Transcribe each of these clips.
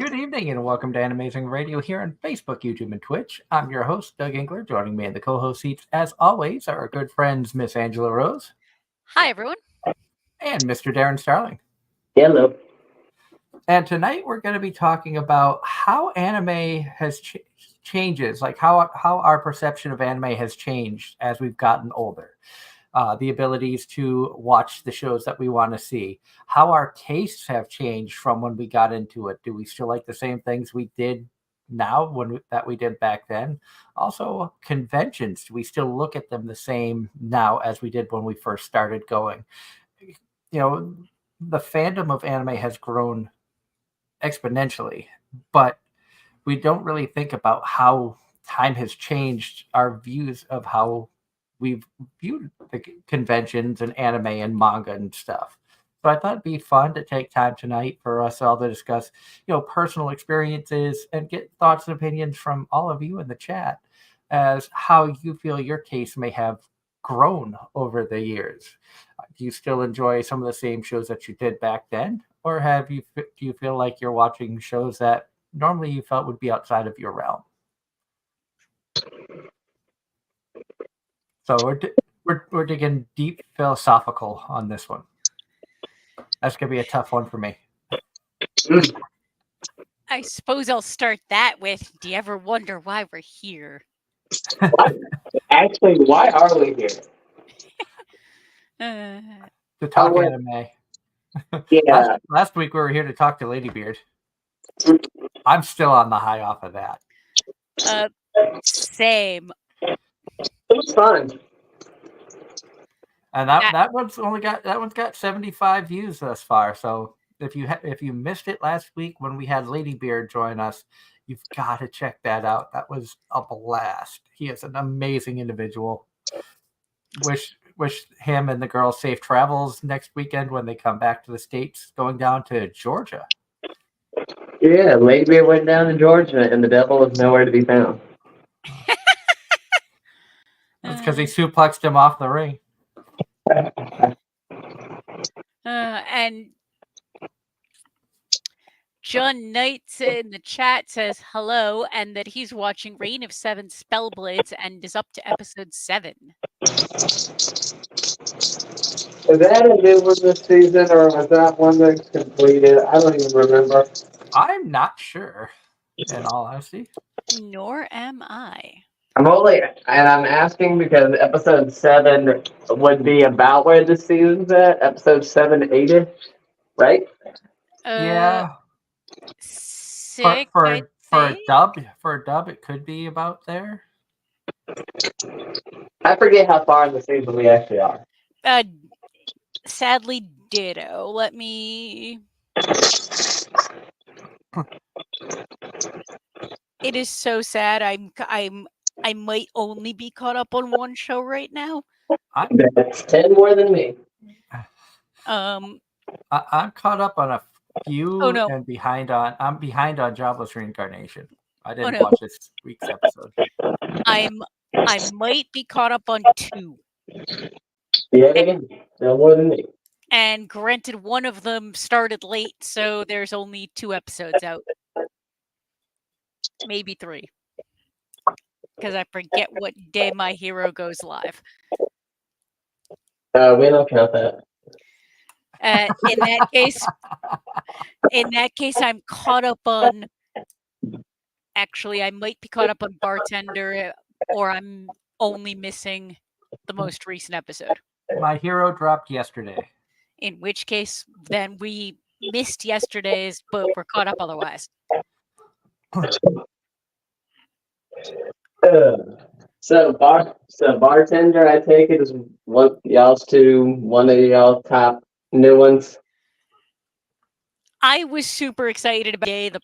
Good evening and welcome to Anime-Zing Radio here on Facebook, YouTube, and Twitch. I'm your host, Doug Engler. Joining me in the co-host seats, as always, are our good friends, Miss Angela Rose Hi, everyone. and Mr. Darren Starling. Hello. And tonight we're going to be talking about how anime has changes, like how our perception of anime has changed as we've gotten older. The abilities to watch the shows that we want to see, how our tastes have changed from when we got into it. Do we still like the same things we did now that we did back then? Also, conventions. Do we still look at them the same now as we did when we first started going? The fandom of anime has grown exponentially, but we don't really think about how time has changed our views of how we've viewed the conventions and anime and manga and stuff. So I thought it'd be fun to take time tonight for us all to discuss, personal experiences and get thoughts and opinions from all of you in the chat as how you feel your taste may have grown over the years. Do you still enjoy some of the same shows that you did back then? Or do you feel like you're watching shows that normally you felt would be outside of your realm? So we're digging deep philosophical on this one. That's gonna be a tough one for me. I suppose I'll start that with, do you ever wonder why we're here? Actually, why are we here? To talk anime. Yeah. Last week we were here to talk to Ladybeard. I'm still on the high off of that. Same. It was fun. And that one's got 75 views thus far. So if you missed it last week when we had Ladybeard join us, you've got to check that out. That was a blast. He is an amazing individual. Wish him and the girls safe travels next weekend when they come back to the States, going down to Georgia. Yeah, Ladybeard went down to Georgia, and the devil was nowhere to be found. It's because he suplexed him off the ring. And John Knights in the chat says hello, and that he's watching Reign of Seven Spellblades and is up to episode 7. Was that a new one this season, or was that one that's completed? I don't even remember. I'm not sure, in all honesty. Nor am I. I'm asking because episode 7 would be about where the season's at. Episode 7, 8-ish, right? Yeah. 6, for a dub, it could be about there. I forget how far in the season we actually are. Sadly, ditto. Let me. It is so sad. I might only be caught up on one show right now. That's 10 more than me. I'm caught up on a few and I'm behind on Jobless Reincarnation. I didn't watch this week's episode. I might be caught up on 2. Yeah, again, no more than me. And granted, one of them started late, so there's only 2 episodes out. Maybe 3. Because I forget what day My Hero goes live. We don't count that. In that case, I'm caught up on. Actually, I might be caught up on Bartender, or I'm only missing the most recent episode. My Hero dropped yesterday. In which case, then we missed yesterday's, but we're caught up otherwise. So Bartender, I take it, is one of y'all top new ones. I was super excited about the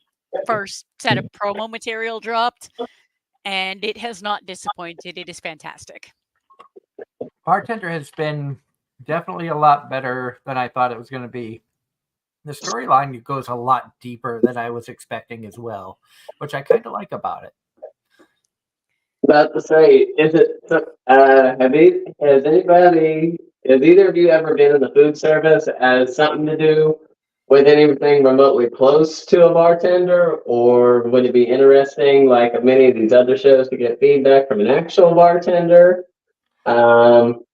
first set of promo material dropped, and it has not disappointed. It is fantastic. Bartender has been definitely a lot better than I thought it was going to be. The storyline goes a lot deeper than I was expecting as well, which I kind of like about it. About to say, has either of you ever been in the food service as something to do with anything remotely close to a bartender, or would it be interesting, like many of these other shows, to get feedback from an actual bartender? Um,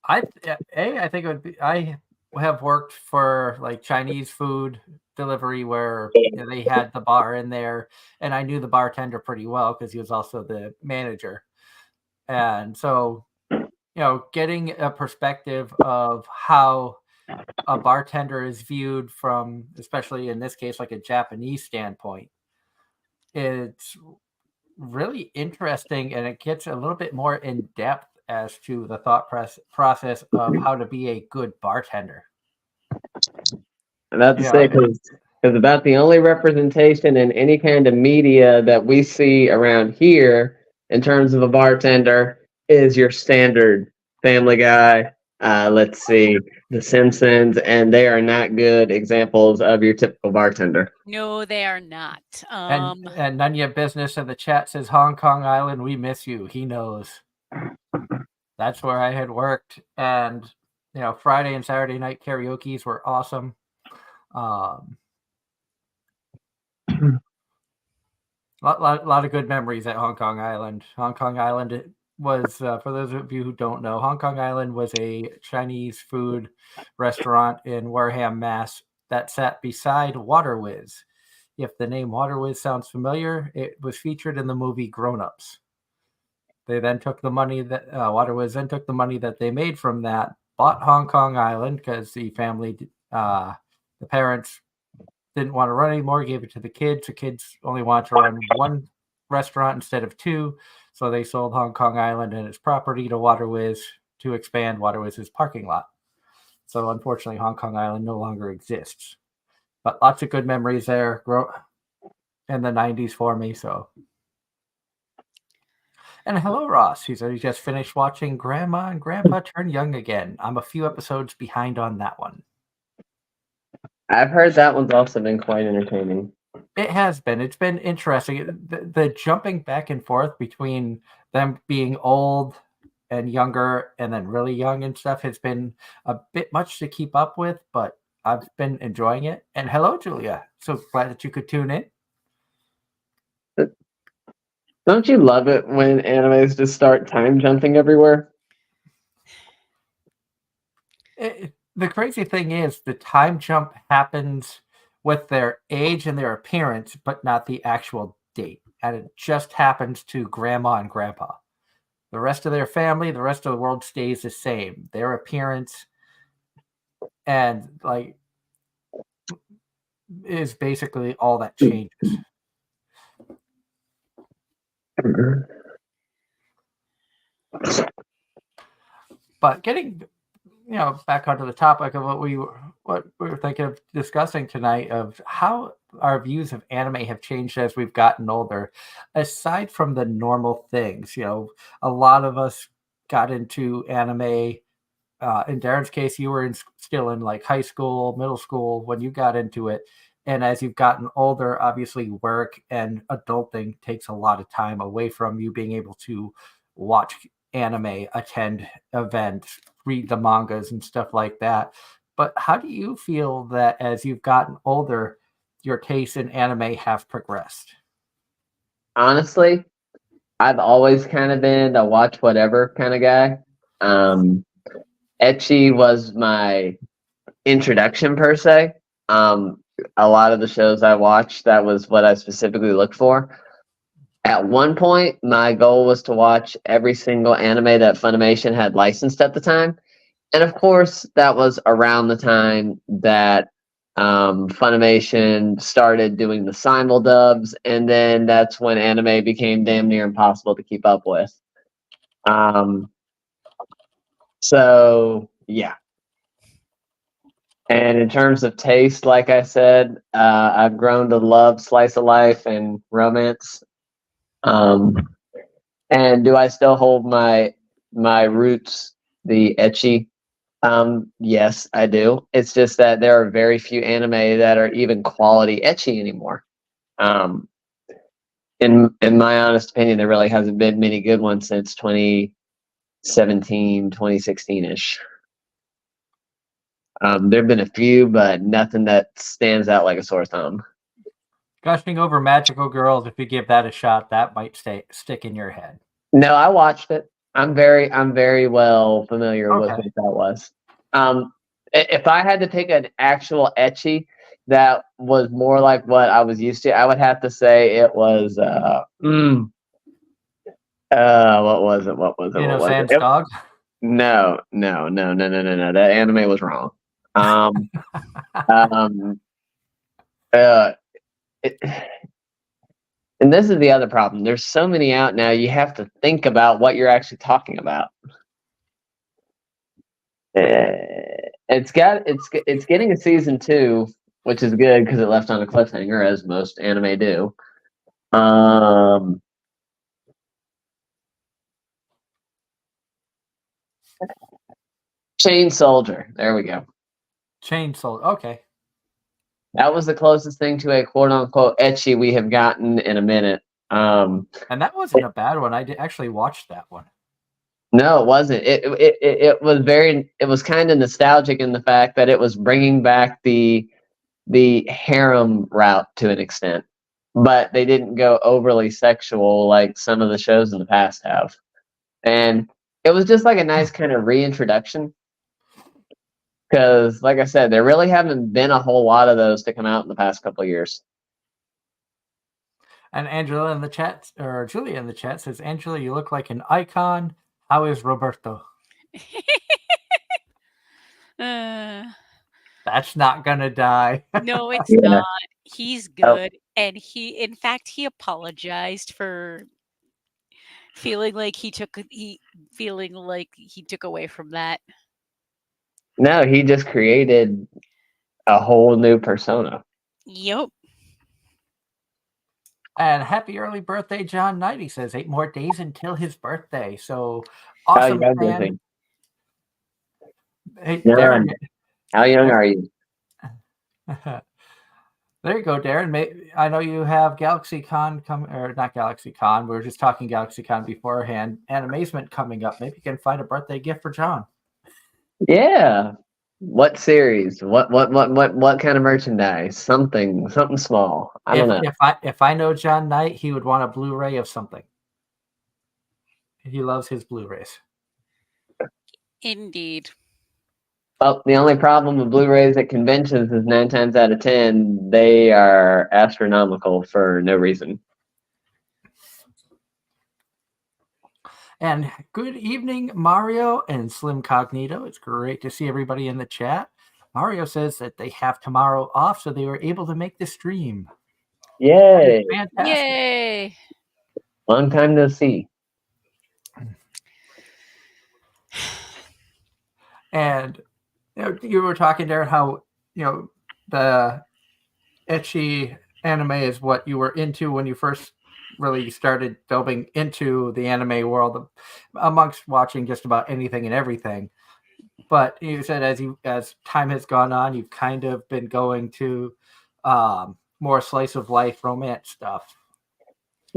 I think it would be. I have worked for like Chinese food delivery where they had the bar in there, and I knew the bartender pretty well because he was also the manager, and so getting a perspective of how a bartender is viewed from, especially in this case, like a Japanese standpoint, it's really interesting, and it gets a little bit more in depth as to the thought process of how to be a good bartender. I'm about to You say, know, because about the only representation in any kind of media that we see around here in terms of a bartender is your standard Family Guy. Let's see, The Simpsons, and they are not good examples of your typical bartender. No, they are not. and none of your business in the chat says Hong Kong Island, we miss you. He knows. That's where I had worked, and Friday and Saturday night karaoke's were awesome. Lot of good memories at Hong Kong Island. Hong Kong Island was, for those of you who don't know, Hong Kong Island was a Chinese food restaurant in Wareham, Mass. that sat beside Water Whiz. If the name Water Whiz sounds familiar, it was featured in the movie Grown Ups. They then took the money that Water Whiz then took the money that they made from that, bought Hong Kong Island because the parents didn't want to run anymore, gave it to the kids. The kids only wanted to run one restaurant instead of two, so they sold Hong Kong Island and its property to Water Whiz to expand Water Whiz's parking lot. So unfortunately, Hong Kong Island no longer exists. But lots of good memories there in the 90s for me. So, and hello, Ross. He said he just finished watching Grandma and Grandpa Turn Young Again. I'm a few episodes behind on that one. I've heard that one's also been quite entertaining. It has been. It's been interesting. The jumping back and forth between them being old and younger and then really young and stuff has been a bit much to keep up with, but I've been enjoying it. And hello, Julia. So glad that you could tune in. Don't you love it when animes just start time jumping everywhere? The crazy thing is the time jump happens with their age and their appearance, but not the actual date. And it just happens to Grandma and Grandpa. The rest of their family, the rest of the world stays the same. Their appearance and is basically all that changes. But getting back onto the topic of what we were thinking of discussing tonight, of how our views of anime have changed as we've gotten older. Aside from the normal things, a lot of us got into anime. In Darren's case, you were still in like high school, middle school when you got into it. And as you've gotten older, obviously work and adulting takes a lot of time away from you being able to watch anime, attend events, read the mangas and stuff like that. But how do you feel that as you've gotten older, your tastes in anime have progressed? Honestly, I've always kind of been a watch whatever kind of guy. Ecchi was my introduction per se. A lot of the shows I watched, that was what I specifically looked for. At one point, my goal was to watch every single anime that Funimation had licensed at the time. And of course, that was around the time that Funimation started doing the simuldubs, and then that's when anime became damn near impossible to keep up with. So, yeah. And in terms of taste, like I said, I've grown to love slice of life and romance. And do I still hold my roots, the ecchi? Yes, I do. It's just that there are very few anime that are even quality ecchi anymore. In my honest opinion, there really hasn't been many good ones since 2017, 2016-ish. There've been a few, but nothing that stands out like a sore thumb. Gushing over magical girls, if you give that a shot, that might stick in your head. No, I watched it. I'm very well familiar with Okay. what that was. If I had to pick an actual ecchi that was more like what I was used to, I would have to say it was what was it? What was it? What was Sans it? dog. No. That anime was wrong. Um, um, it, and this is the other problem. There's so many out now. You have to think about what you're actually talking about. It's getting a season 2, which is good because it left on a cliffhanger, as most anime do. Chain Soldier. There we go. Chain Soldier. Okay. That was the closest thing to a quote unquote ecchi we have gotten in a minute. And that wasn't a bad one. I did actually watch that one. No, it wasn't. It was very. It was kind of nostalgic in the fact that it was bringing back the harem route to an extent, but they didn't go overly sexual like some of the shows in the past have. And it was just like a nice kind of reintroduction. Because, like I said, there really haven't been a whole lot of those to come out in the past couple of years. And Angela in the chat, or Julia in the chat says, Angela, you look like an icon. How is Roberto? That's not gonna die. No, it's not. He's good. And in fact, he apologized for feeling like he took away from that. No, he just created a whole new persona. Yep. And happy early birthday, John Knight. He says 8 more days until his birthday. So awesome, man. Hey, Darren. How young are you? There you go, Darren. I know you have GalaxyCon not GalaxyCon. We were just talking GalaxyCon beforehand. Animazement coming up. Maybe you can find a birthday gift for John. Yeah. What series? What kind of merchandise? Something small. I don't know. If I know John Knight, he would want a Blu-ray of something. He loves his Blu-rays. Indeed. Well, the only problem with Blu-rays at conventions is 9 times out of 10 they are astronomical for no reason. And good evening, Mario and Slim Cognito. It's great to see everybody in the chat. Mario says that they have tomorrow off, so they were able to make the stream. Yay! Fantastic. Yay! Long time no see. And you were talking there how the ecchi anime is what you were into when you first really started delving into the anime world, amongst watching just about anything and everything. But you said as time has gone on, you've kind of been going to more slice of life romance stuff.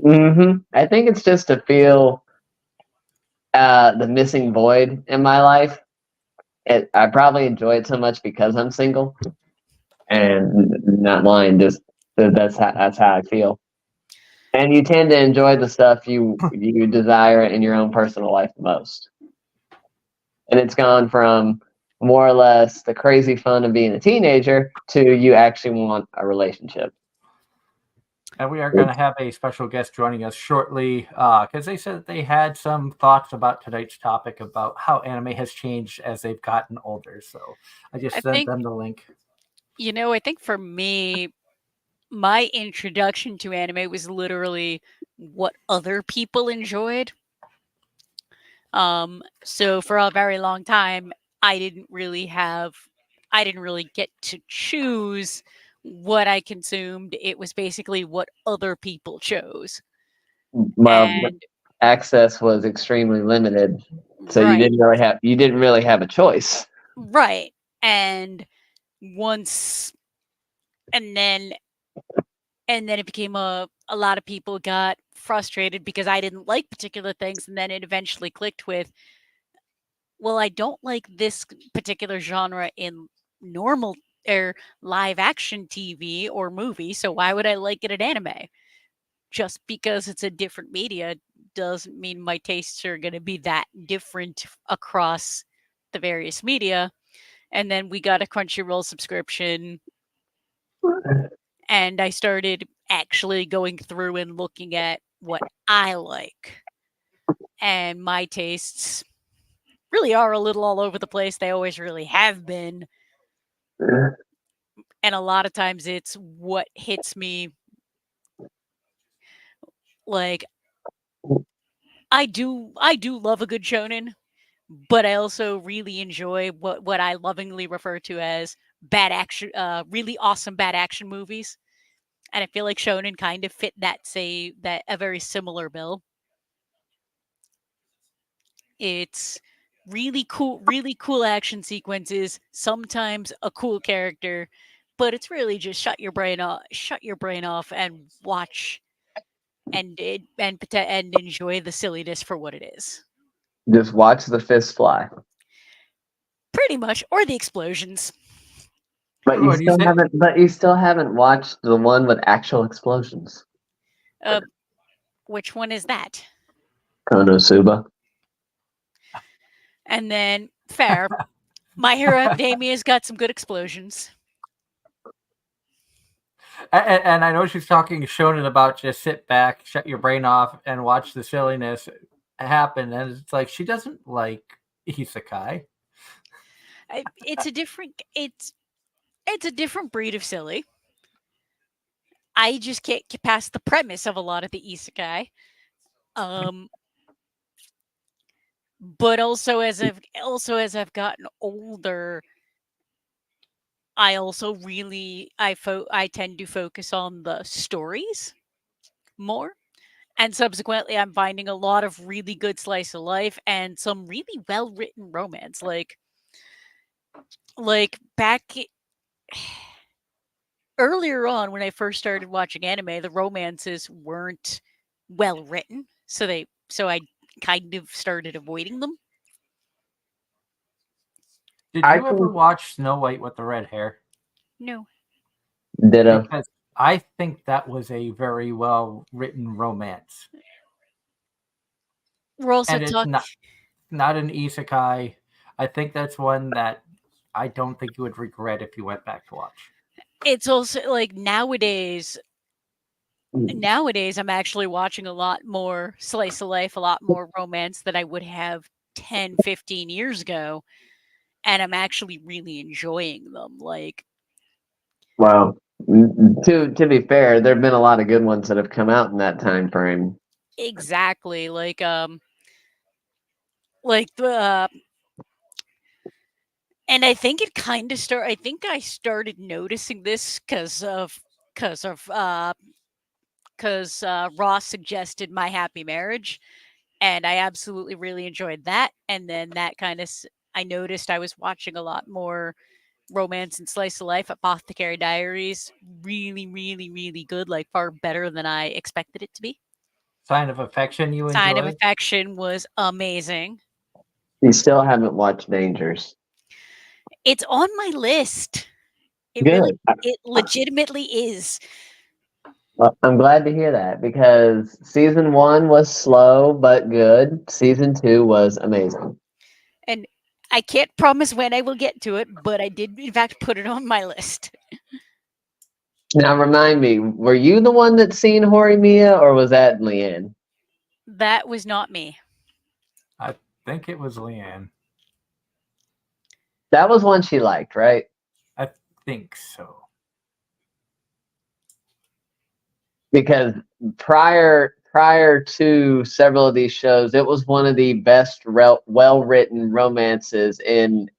I think it's just to feel the missing void in my life. I probably enjoy it so much because I'm single, and not lying. Just that's how I feel. And you tend to enjoy the stuff you desire in your own personal life the most. And it's gone from more or less the crazy fun of being a teenager to you actually want a relationship. And we are going to have a special guest joining us shortly because they said that they had some thoughts about tonight's topic about how anime has changed as they've gotten older. So I just sent them the link. I think for me, my introduction to anime was literally what other people enjoyed. So for a very long time, I didn't really get to choose what I consumed. It was basically what other people chose. Well, access was extremely limited, so right. you didn't really have a choice. Right. And then it became a lot of people got frustrated because I didn't like particular things, and then it eventually clicked with, well, I don't like this particular genre in normal or live action TV or movie, so why would I like it at anime? Just because it's a different media doesn't mean my tastes are going to be that different across the various media. And then we got a Crunchyroll subscription, and I started actually going through and looking at what I like. And my tastes really are a little all over the place. They always really have been. And a lot of times it's what hits me. Like I do love a good shonen, but I also really enjoy what I lovingly refer to as bad action, really awesome bad action movies. And I feel like shonen kind of fit that a very similar bill. It's really cool action sequences, sometimes a cool character, but it's really just shut your brain off and watch and enjoy the silliness for what it is. Just watch the fist fly. Pretty much, or the explosions. But What do you say? you still haven't watched the one with actual explosions. Uh, which one is that? Konosuba. And then fair. My Hero Academia's got some good explosions. And I know she's talking shonen about just sit back, shut your brain off, and watch the silliness happen. And it's like she doesn't like isekai. It's a different breed of silly. I just can't get past the premise of a lot of the isekai. Um, but also as I've gotten older, I also really I tend to focus on the stories more. And subsequently, I'm finding a lot of really good slice of life and some really well written romance. Like back earlier on when I first started watching anime, the romances weren't well written, so I kind of started avoiding them. Did I you ever think watch Snow White with the red hair? No. ditto. Because I think that was a very well written romance, We're also and it's talking. not an isekai. I think that's one that I don't think you would regret if you went back to watch. It's also like nowadays I'm actually watching a lot more slice of life, a lot more romance that I would have 10, 15 years ago, and I'm actually really enjoying them. Like Wow. To be fair, there have been a lot of good ones that have come out in that time frame. exactly like the and I think it kind of I think I started noticing this cuz of cuz Ross suggested My Happy Marriage, and I absolutely really enjoyed that. And then that kind of I noticed I was watching a lot more romance and slice of life. Apothecary Diaries, really, really, really good. Like far better than I expected it to be. Sign of Affection you Sign of enjoy? Affection was amazing. You still haven't watched Dangers. It's on my list. Good. It legitimately is. Well, I'm glad to hear that because season 1 was slow but good. Season 2 was amazing. And I can't promise when I will get to it, but I did in fact put it on my list. Now remind me, were you the one that seen Horimiya or was that Leanne? That was not me. I think it was Leanne. That was one she liked, right? I think so. Because prior to several of these shows, it was one of the best well written romances in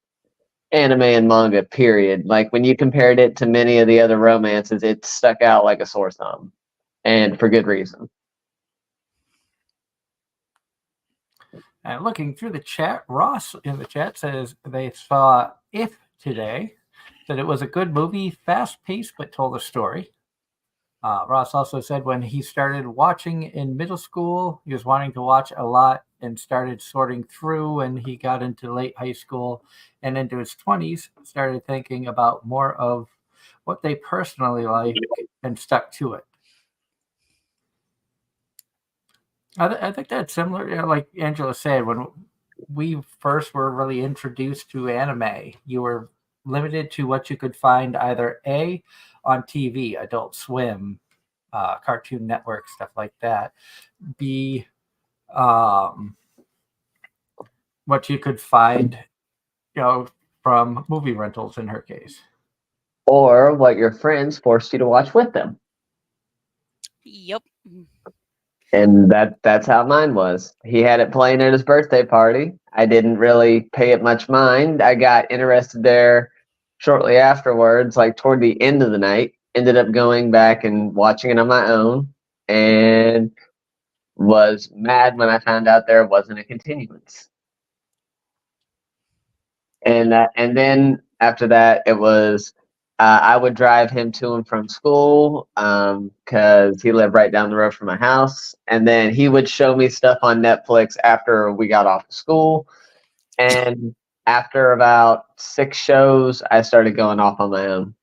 anime and manga. Period. Like when you compared it to many of the other romances, it stuck out like a sore thumb, and for good reason. And looking through the chat, Ross in the chat says they saw If today, that it was a good movie, fast paced, but told a story. Ross also said when he started watching in middle school, he was wanting to watch a lot and started sorting through, and he got into late high school and into his 20s, started thinking about more of what they personally like and stuck to it. I think that's similar, like Angela said, when we first were really introduced to anime, you were limited to what you could find either A, on TV, Adult Swim, Cartoon Network, stuff like that, B, um, what you could find, from movie rentals in her case. Or what your friends forced you to watch with them. Yep. And that's how mine was. He had it playing at his birthday party. I didn't really pay it much mind. I got interested there shortly afterwards, like toward the end of the night. Ended up going back and watching it on my own, and was mad when I found out there wasn't a continuance. And then after that, it was I would drive him to and from school because he lived right down the road from my house, and then he would show me stuff on Netflix after we got off of school. And after about 6 shows, I started going off on my own.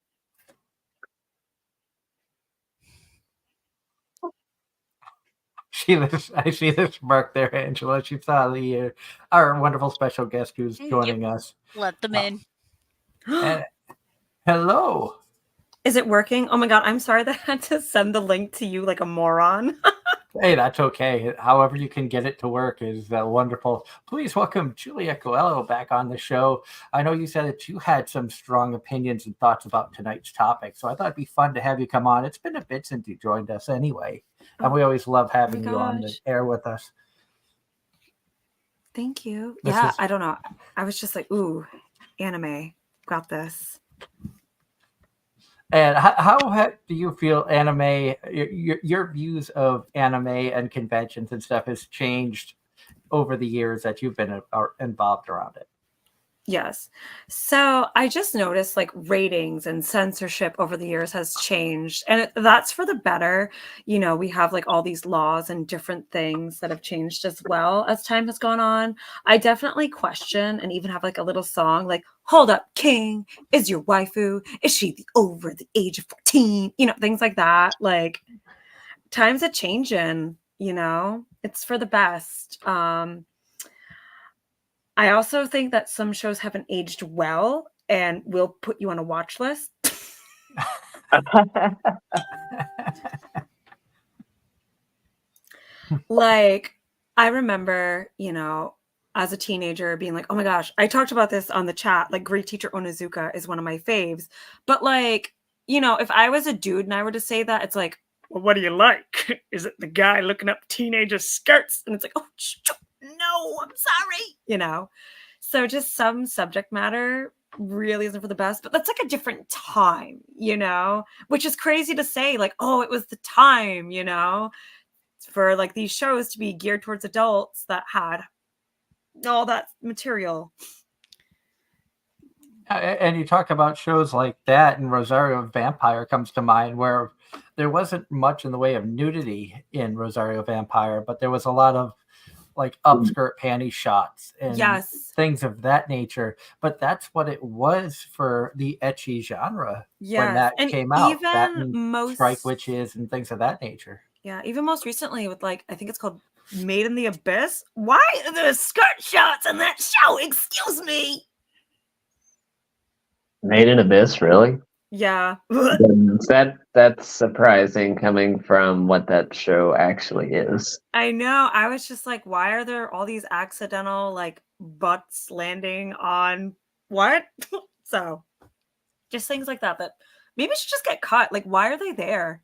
I see this mark there, Angela. She saw the our wonderful special guest who's joining us. Let them in. And hello. Is it working? Oh my god, I'm sorry that I had to send the link to you like a moron. Hey, that's okay. However you can get it to work is wonderful. Please welcome Julia Coelho back on the show. I know you said that you had some strong opinions and thoughts about tonight's topic, so I thought it'd be fun to have you come on. It's been a bit since you joined us anyway, and we always love having you on the air with us. Thank you. This Yeah, is- I don't know. I was just like, ooh, anime. Got this. And how do you feel anime, your views of anime and conventions and stuff has changed over the years that you've been involved around it? Yes. So I just noticed like ratings and censorship over the years has changed. And that's for the better. You know, we have like all these laws and different things that have changed as well as time has gone on. I definitely question and even have like a little song like, hold up, king, is your waifu? Is she over the age of 14? You know, things like that. Like times are changing, you know, it's for the best. I also think that some shows haven't aged well and will put you on a watch list. Like, I remember, you know, as a teenager being like, oh my gosh, I talked about this on the chat. Like, Great Teacher Onizuka is one of my faves. But, like, you know, if I was a dude and I were to say that, it's like, well, what do you like? Is it the guy looking up teenager skirts? And it's like, oh, no, I'm sorry. You know? So just some subject matter really isn't for the best, but that's like a different time, you know, which is crazy to say like, oh, it was the time, you know, for like these shows to be geared towards adults that had all that material. And you talk about shows like that, and Rosario Vampire comes to mind, where there wasn't much in the way of nudity in Rosario Vampire, but there was a lot of like upskirt panty shots and Yes. things of that nature. But that's what it was for the ecchi genre when that And came out. even That and most Strike Witches and things of that nature. Yeah, even most recently with like, I think it's called Made in the Abyss. Why are there skirt shots in that show? Excuse me. Made in Abyss, really? Yeah. That's surprising coming from what that show actually is. I know. I was just like, why are there all these accidental like butts landing on what? So just things like that maybe should just get cut. Like, why are they there?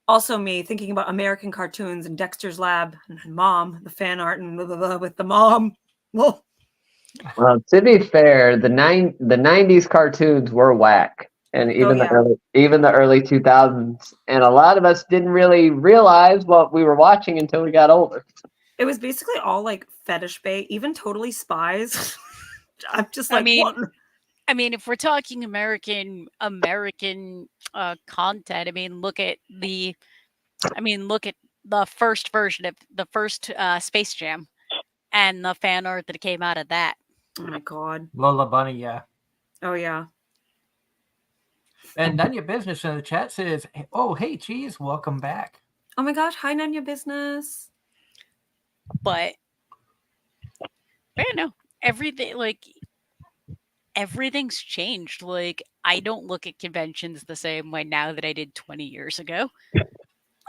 Also me thinking about American cartoons and Dexter's Lab and Mom, the fan art and blah, blah, blah, with the mom. Well, to be fair, the 90s cartoons were whack, and even the early 2000s, and a lot of us didn't really realize what we were watching until we got older. It was basically all like fetish bait, even Totally Spies. I'm just like, I mean, if we're talking American content, look at the first version of the first Space Jam and the fan art that came out of that. Oh my god. Lola Bunny, yeah. Oh yeah. And None Your Business in the chat says, "Oh, hey, Cheese, welcome back." Oh my gosh, hi Nanya Business. But yeah, no, everything everything's changed. Like, I don't look at conventions the same way now that I did 20 years ago.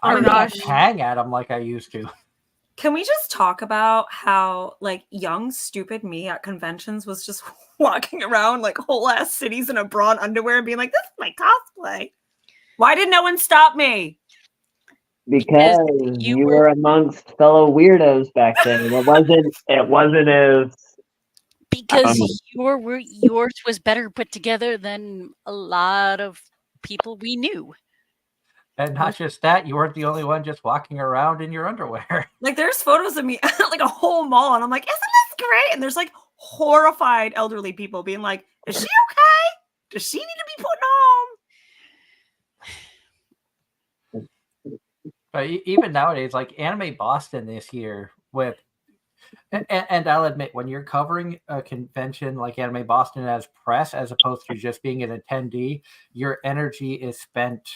Oh my I gosh. can't hang at them like I used to. Can we just talk about how like young stupid me at conventions was just walking around like whole ass cities in a bra and underwear and being like, this is my cosplay. Why did no one stop me? Because you you were- were amongst fellow weirdos back then. It wasn't as because yours was better put together than a lot of people we knew. And not just that, you weren't the only one just walking around in your underwear. Like there's photos of me at like a whole mall and I'm like, isn't this great? And there's like horrified elderly people being like, is she okay? Does she need to be put home? But even nowadays, like Anime Boston this year, and I'll admit, when you're covering a convention like Anime Boston as press, as opposed to just being an attendee, your energy is spent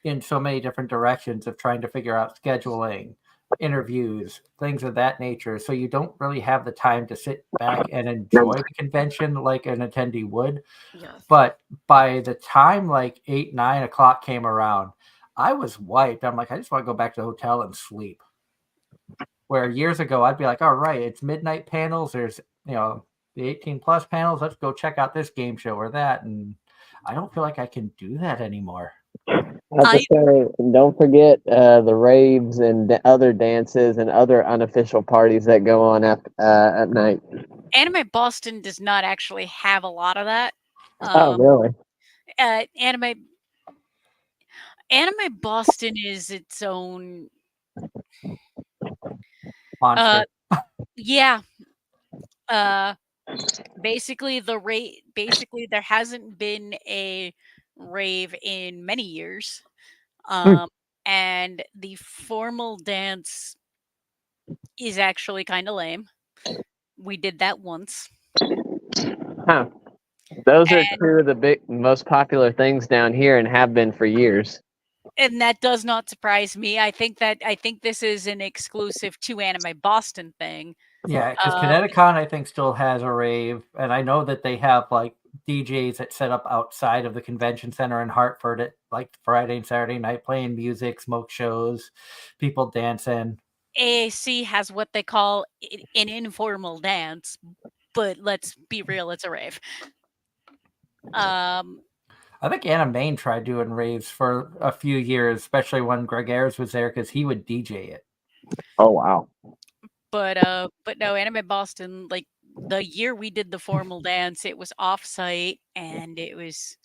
in so many different directions of trying to figure out scheduling, interviews, things of that nature. So you don't really have the time to sit back and enjoy the convention like an attendee would. Yes. But by the time like 8, 9 o'clock came around, I was wiped. I'm like, I just want to go back to the hotel and sleep. Where years ago, I'd be like, all right, it's midnight panels. There's, the 18 plus panels. Let's go check out this game show or that. And I don't feel like I can do that anymore. Don't forget the raves and other dances and other unofficial parties that go on at night. Anime Boston does not actually have a lot of that. Oh, really? Anime Boston is its own Monster. yeah. Basically there hasn't been a rave in many years. And the formal dance is actually kind of lame. We did that once. Huh. Those are two of the most popular things down here and have been for years. And that does not surprise me. I think this is an exclusive to Anime Boston thing. Yeah, because Kineticon, I think, still has a rave. And I know that they have like DJs that set up outside of the convention center in Hartford at like Friday and Saturday night playing music, smoke shows, people dancing. AAC has what they call an informal dance, but let's be real, it's a rave. I think Anime-Zing tried doing raves for a few years, especially when Greg Ayers was there, because he would DJ it. Oh wow! But no, Anime Boston, like the year we did the formal dance, it was off-site and it was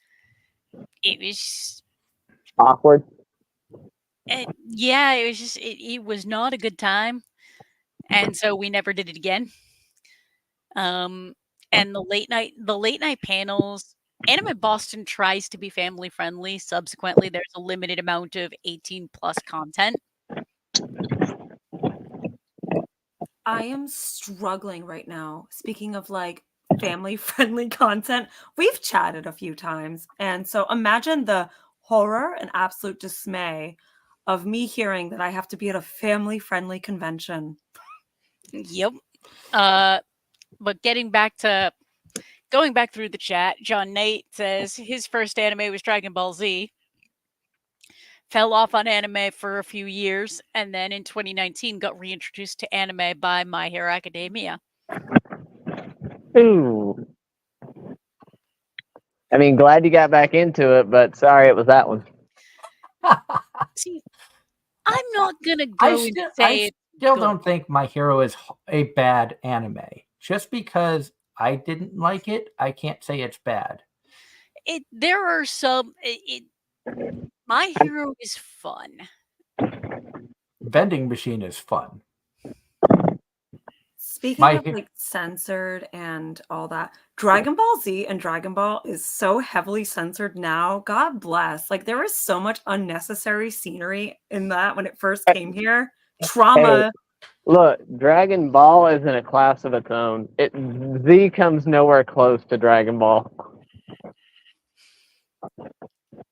awkward. Yeah, it was just it was not a good time, and so we never did it again. And the late night panels, Anime Boston tries to be family friendly. Subsequently, there's a limited amount of 18 plus content. I am struggling right now. Speaking of like family friendly content, we've chatted a few times. And so imagine the horror and absolute dismay of me hearing that I have to be at a family friendly convention. Yep. But going back through the chat, John Knight says his first anime was Dragon Ball Z. Fell off on anime for a few years, and then in 2019 got reintroduced to anime by My Hero Academia. Ooh. I mean, glad you got back into it, but sorry it was that one. See, I'm not gonna go and say I still don't think My Hero is a bad anime. Just because I didn't like it, I can't say it's bad. There are some. My Hero is fun. Vending Machine is fun. Speaking My of like censored and all that, Dragon Ball Z and Dragon Ball is so heavily censored now. God bless. Like there was so much unnecessary scenery in that when it first came here. Trauma. Look, Dragon Ball is in a class of its own. Z comes nowhere close to Dragon Ball.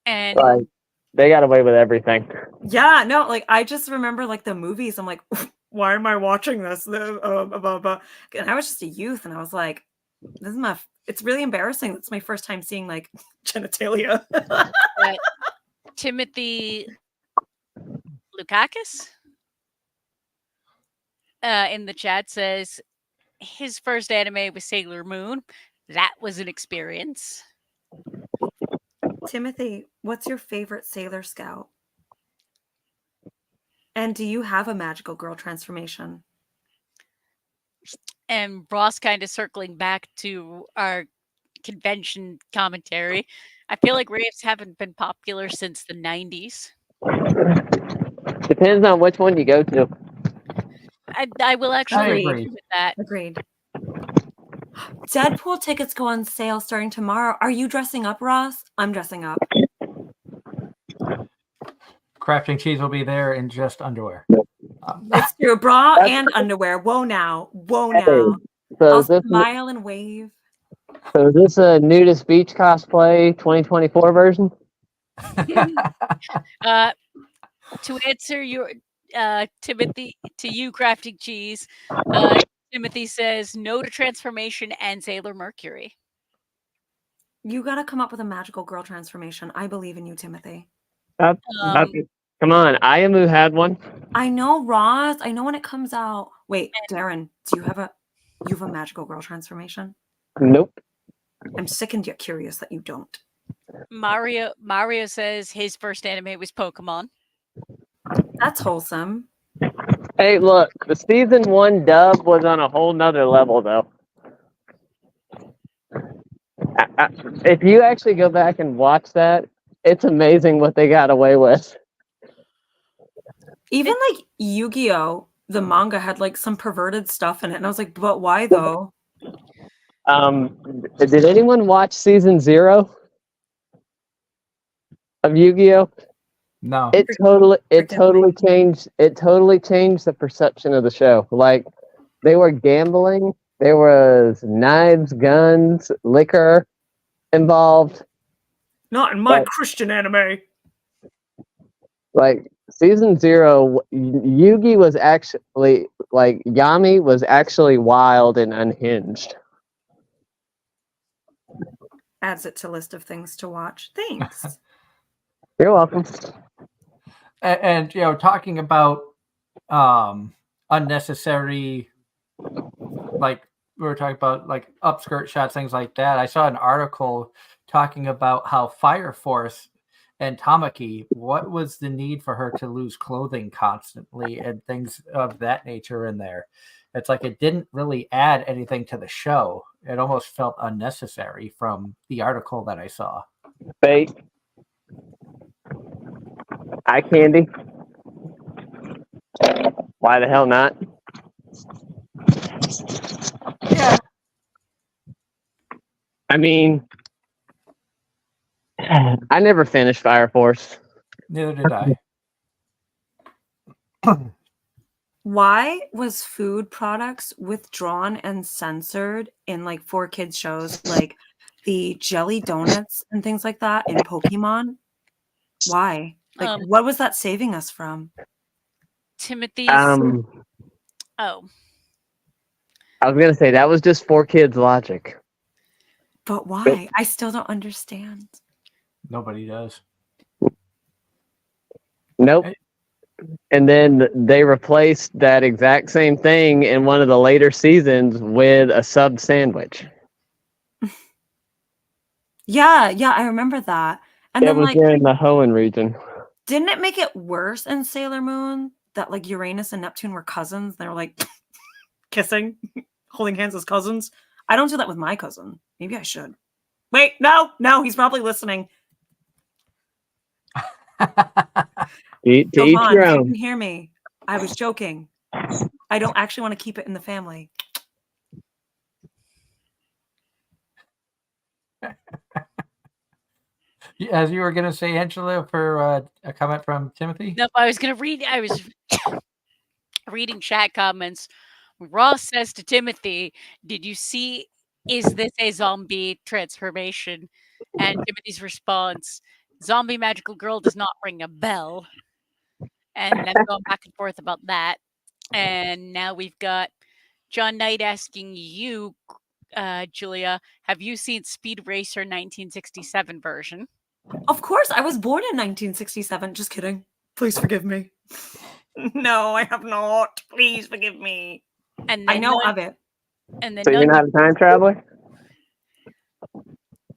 And Like, they got away with everything. Yeah, no, like I just remember like the movies. I'm like, why am I watching this? Blah, blah, blah. And I was just a youth, and I was like, this is my. It's really embarrassing. It's my first time seeing like genitalia. Timothy Lukakis in the chat says his first anime was Sailor Moon. That was an experience. Timothy, what's your favorite Sailor Scout? And do you have a magical girl transformation? And Ross kind of circling back to our convention commentary. I feel like raves haven't been popular since the 90s. Depends on which one you go to. I will actually agree. agree with that. Agreed. Deadpool tickets go on sale starting tomorrow. Are you dressing up, Ross? I'm dressing up. Crafting Cheese will be there in just underwear. It's true, bra and underwear. Whoa now. Whoa now. So I'll is this smile and wave. so is this a nudist beach cosplay 2024 version? To answer your Timothy, to you, Crafting Cheese, Timothy says no to transformation and Sailor Mercury. You gotta come up with a magical girl transformation. I believe in you, Timothy. Come on, Ayamu had one. I know, Ross. I know when it comes out. Wait, Darren, do you have a magical girl transformation? Nope. I'm sick and yet curious that you don't. Mario says his first anime was Pokemon. That's wholesome. Hey, look, the season 1 dub was on a whole nother level, though. If you actually go back and watch that, it's amazing what they got away with. Even like Yu-Gi-Oh, the manga had like some perverted stuff in it, and I was like, but why though? Did anyone watch season 0 of Yu-Gi-Oh? No. It totally changed the perception of the show. Like, they were gambling, there was knives, guns, liquor involved. Not in my Christian anime. Like, season 0, Yugi was actually, like, Yami was actually wild and unhinged. Adds it to list of things to watch. Thanks. You're welcome. And you know, talking about unnecessary, like we were talking about, like upskirt shots, things like that. I saw an article talking about how Fire Force and Tamaki, what was the need for her to lose clothing constantly and things of that nature in there? It's like it didn't really add anything to the show. It almost felt unnecessary from the article that I saw. Fake. Eye candy. Why the hell not? Yeah. I mean, I never finished Fire Force. Neither did I. Why was food products withdrawn and censored in like 4Kids shows like the jelly donuts and things like that in Pokemon? Why? Like, what was that saving us from? Timothy's. I Oh, was gonna say that was just 4Kids logic. But why? I still don't understand. Nobody does. Nope. And then they replaced that exact same thing in one of the later seasons with a sub sandwich. Yeah, I remember that. And It then was like, in the Hoenn region. didn't it make it worse in Sailor Moon that like Uranus and Neptune were cousins? They were like kissing, holding hands as cousins. I don't do that with my cousin. Maybe I should. Wait, no, he's probably listening. To each Johan, your if you own. can hear me. I was joking. I don't actually want to keep it in the family. As you were going to say, Angela, for a comment from Timothy? No, I was reading chat comments. Ross says to Timothy, "Did you see? Is this a zombie transformation?" And Timothy's response, "Zombie magical girl does not ring a bell." And them going back and forth about that. And now we've got John Knight asking you, Julia, have you seen Speed Racer 1967 version? Of course, I was born in 1967. Just kidding. Please forgive me. No, I have not. Please forgive me. And I then know of it. And then So you're not a time traveler?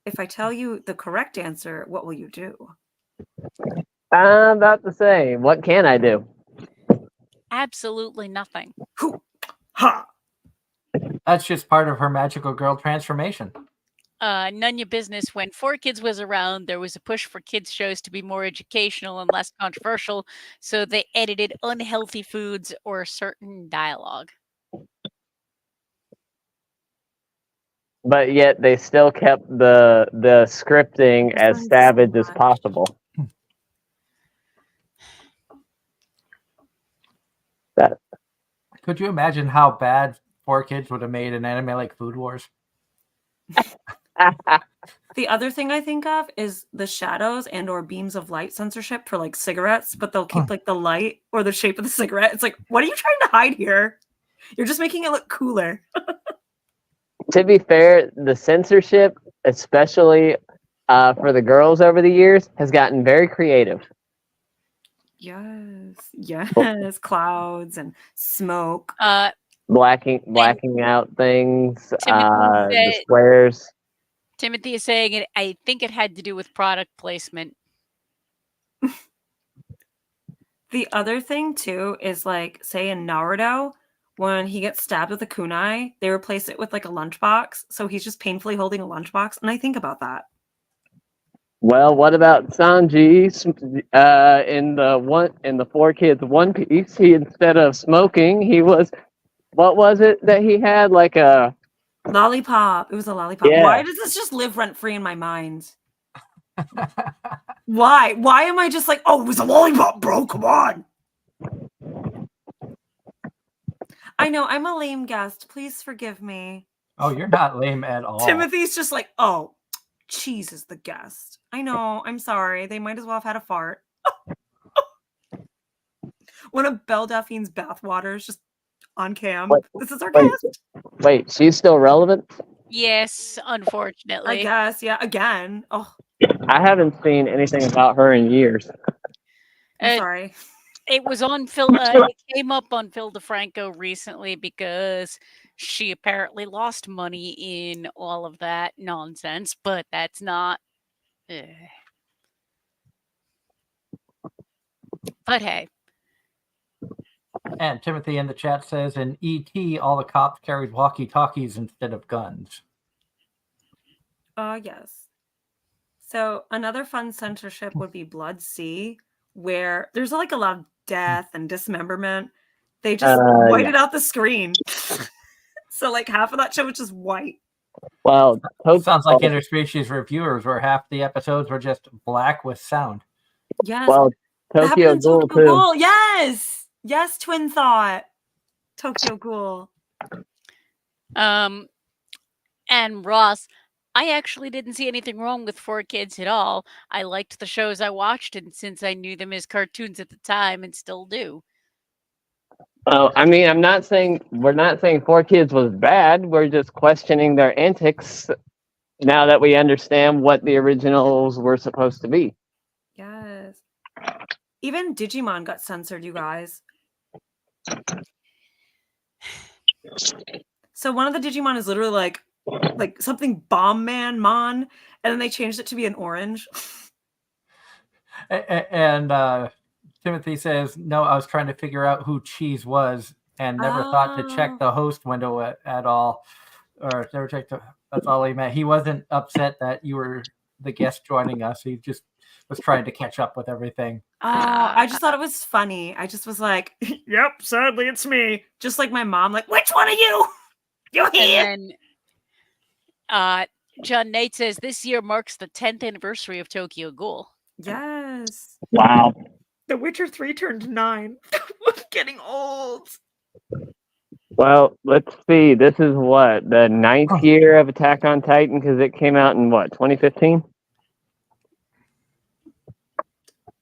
If I tell you the correct answer, what will you do? I'm about to say, what can I do? absolutely nothing. Hoo! Ha! That's just part of her magical girl transformation. None your business. When 4Kids was around, there was a push for kids shows to be more educational and less controversial, so they edited unhealthy foods or certain dialogue. But yet they still kept the scripting This as one's savage so as much. possible. That Could you imagine how bad 4Kids would have made an anime like Food Wars? The other thing I think of is the shadows and or beams of light censorship for like cigarettes, but they'll keep like the light or the shape of the cigarette. It's like, what are you trying to hide here? You're just making it look cooler. to be fair, the censorship, especially for the girls over the years, has gotten very creative. Yes, clouds and smoke. Blacking out things, Timothy the said- squares. Timothy is saying it. I think it had to do with product placement. The other thing too is like, say in Naruto, when he gets stabbed with a kunai, they replace it with like a lunchbox, so he's just painfully holding a lunchbox, and I think about that. Well, what about Sanji in the 4Kids One Piece? He, instead of smoking, he was, what was it that he had, like a Lollipop. It was a lollipop. Yeah. Why does this just live rent free in my mind? Why? Why am I just like, oh, it was a lollipop, bro? Come on. I know I'm a lame guest. Please forgive me. Oh, you're not lame at all. Timothy's just like, oh, cheese is the guest. I know. I'm sorry. They might as well have had a fart. One of Belle Delphine's bathwater is just on cam. This is our guest. Wait, she's still relevant? Yes, unfortunately. I guess. Yeah. Again. Oh, I haven't seen anything about her in years. I'm Uh, sorry. It was on Phil. It came up on Phil DeFranco recently because she apparently lost money in all of that nonsense. But that's not. But hey, And Timothy in the chat says, in E.T., all the cops carried walkie-talkies instead of guns. Yes. So another fun censorship would be Blood Sea, where there's like a lot of death and dismemberment. They just whited out the screen. So like half of that show was just white. Well, Sounds like interspecies reviewers, where half the episodes were just black with sound. Yes. Well, That happened Tokyo in Ghoul Tokyo too. Ghoul. Yes. Yes, Twin Thought. Tokyo Ghoul. and Ross, I actually didn't see anything wrong with 4Kids at all. I liked the shows I watched, and since I knew them as cartoons at the time and still do. Oh, I mean, we're not saying 4Kids was bad. We're just questioning their antics now that we understand what the originals were supposed to be. Yes. Even Digimon got censored, you guys. So one of the Digimon is literally like something Bomb Man Mon, and then they changed it to be an orange. And Timothy says, no, I was trying to figure out who Cheese was and never thought to check the host window at all. Or never checked that's all he meant. He wasn't upset that you were the guest joining us. He just was trying to catch up with everything. I just thought it was funny. I just was like, yep, sadly it's me. Just like my mom, like, which one are you? You here? And then John Nate says this year marks the 10th anniversary of Tokyo Ghoul. Yes. Wow. The Witcher 3 turned 9. I'm getting old. Well, let's see. This is what, the ninth year of Attack on Titan, because it came out in what, 2015?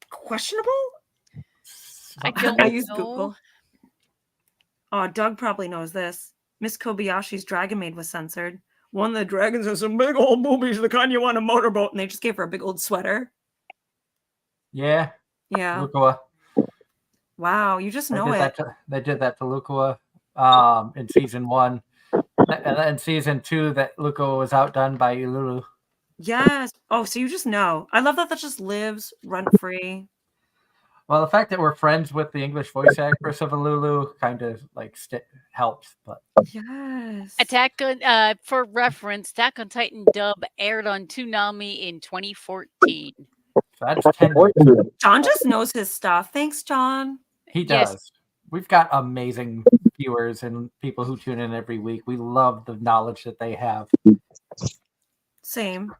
Questionable? I don't I use know. Google. Oh, Doug probably knows this. Miss Kobayashi's Dragon Maid was censored. One of the dragons has some big old boobies, the kind you want a motorboat, and they just gave her a big old sweater. Yeah, Yeah. Lukua. Wow, you just They know did it. they did that to Lukua in season 1. And then season 2, that Lukua was outdone by Ululu. Yes. Oh, so you just know. I love that just lives rent free. Well, the fact that we're friends with the English voice actress of Ululu kind of like helps. But Yes. Attack on, for reference, Attack on Titan dub aired on Toonami in 2014. so that's 10 years. John just knows his stuff. Thanks, John. He Yes. does. We've got amazing viewers and people who tune in every week. We love the knowledge that they have. Same.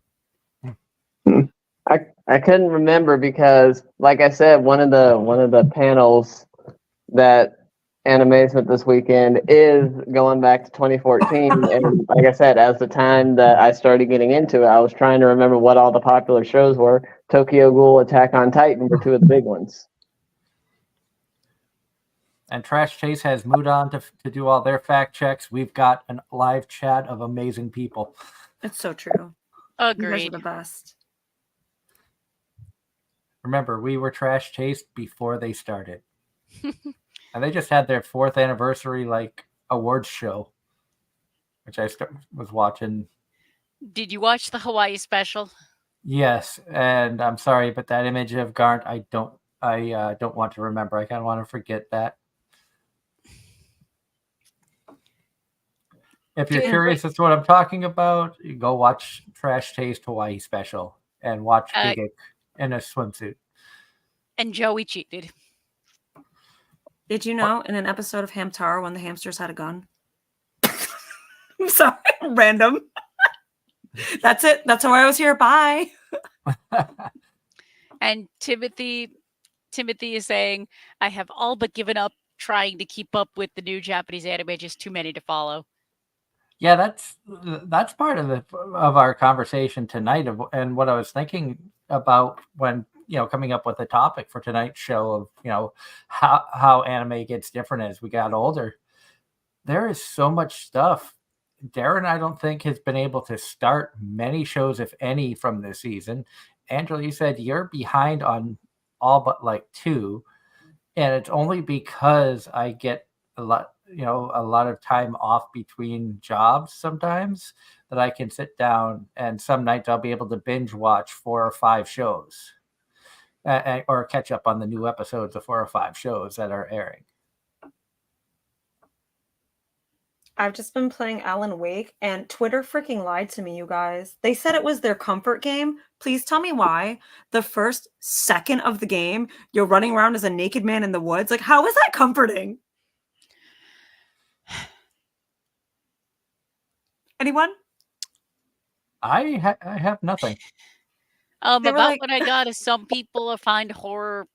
I couldn't remember because, like I said, one of the panels that Anime-Zing this weekend is going back to 2014, and like I said, as the time that I started getting into it, I was trying to remember what all the popular shows were. Tokyo Ghoul, Attack on Titan were two of the big ones. And Trash Chase has moved on to do all their fact checks. We've got a live chat of amazing people. It's so true. You guys are Agreed. the best. Remember, we were Trash Chase before they started. And they just had their 4th anniversary awards show, which I was watching. Did you watch the Hawaii special? Yes, and I'm sorry, but that image of Garnt, I don't want to remember. I kind of want to forget that. If you're curious as to what I'm talking about, you go watch Trash Taste Hawaii special and watch Gigik in a swimsuit. And Joey cheated. Did you know in an episode of Hamtaro when the hamsters had a gun? I'm sorry, random. That's it. That's why I was here. Bye. And Timothy is saying, I have all but given up trying to keep up with the new Japanese anime, just too many to follow. Yeah, that's part of our conversation tonight, and what I was thinking about when coming up with a topic for tonight's show of how anime gets different as we got older. There is so much stuff. Darren, I don't think, has been able to start many shows, if any, from this season. Angela, you said you're behind on all but 2, and it's only because I get a lot of time off between jobs sometimes that I can sit down, and some nights I'll be able to binge watch 4 or 5 shows or catch up on the new episodes of 4 or 5 shows that are airing. I've just been playing Alan Wake, and Twitter freaking lied to me, you guys. They said it was their comfort game. Please tell me why. The first second of the game, you're running around as a naked man in the woods. How is that comforting? Anyone? I have nothing. About what I got is some people find horror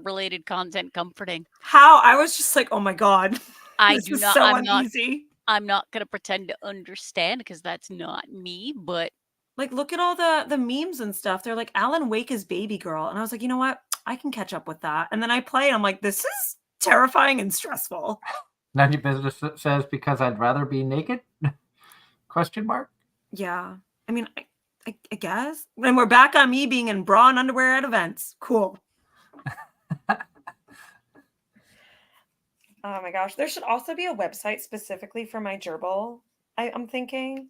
related content comforting. How? I was just like, oh my god. I do not. So I'm uneasy. I'm not gonna pretend to understand because that's not me. But look at all the memes and stuff. They're like, Alan Wake is baby girl, and I was like, you know what? I can catch up with that. And then I play, and I'm like, this is terrifying and stressful. None of your business says because I'd rather be naked? Question mark. Yeah, I mean, I guess. And we're back on me being in bra and underwear at events. Cool. Oh my gosh. There should also be a website specifically for my gerbil, I'm thinking.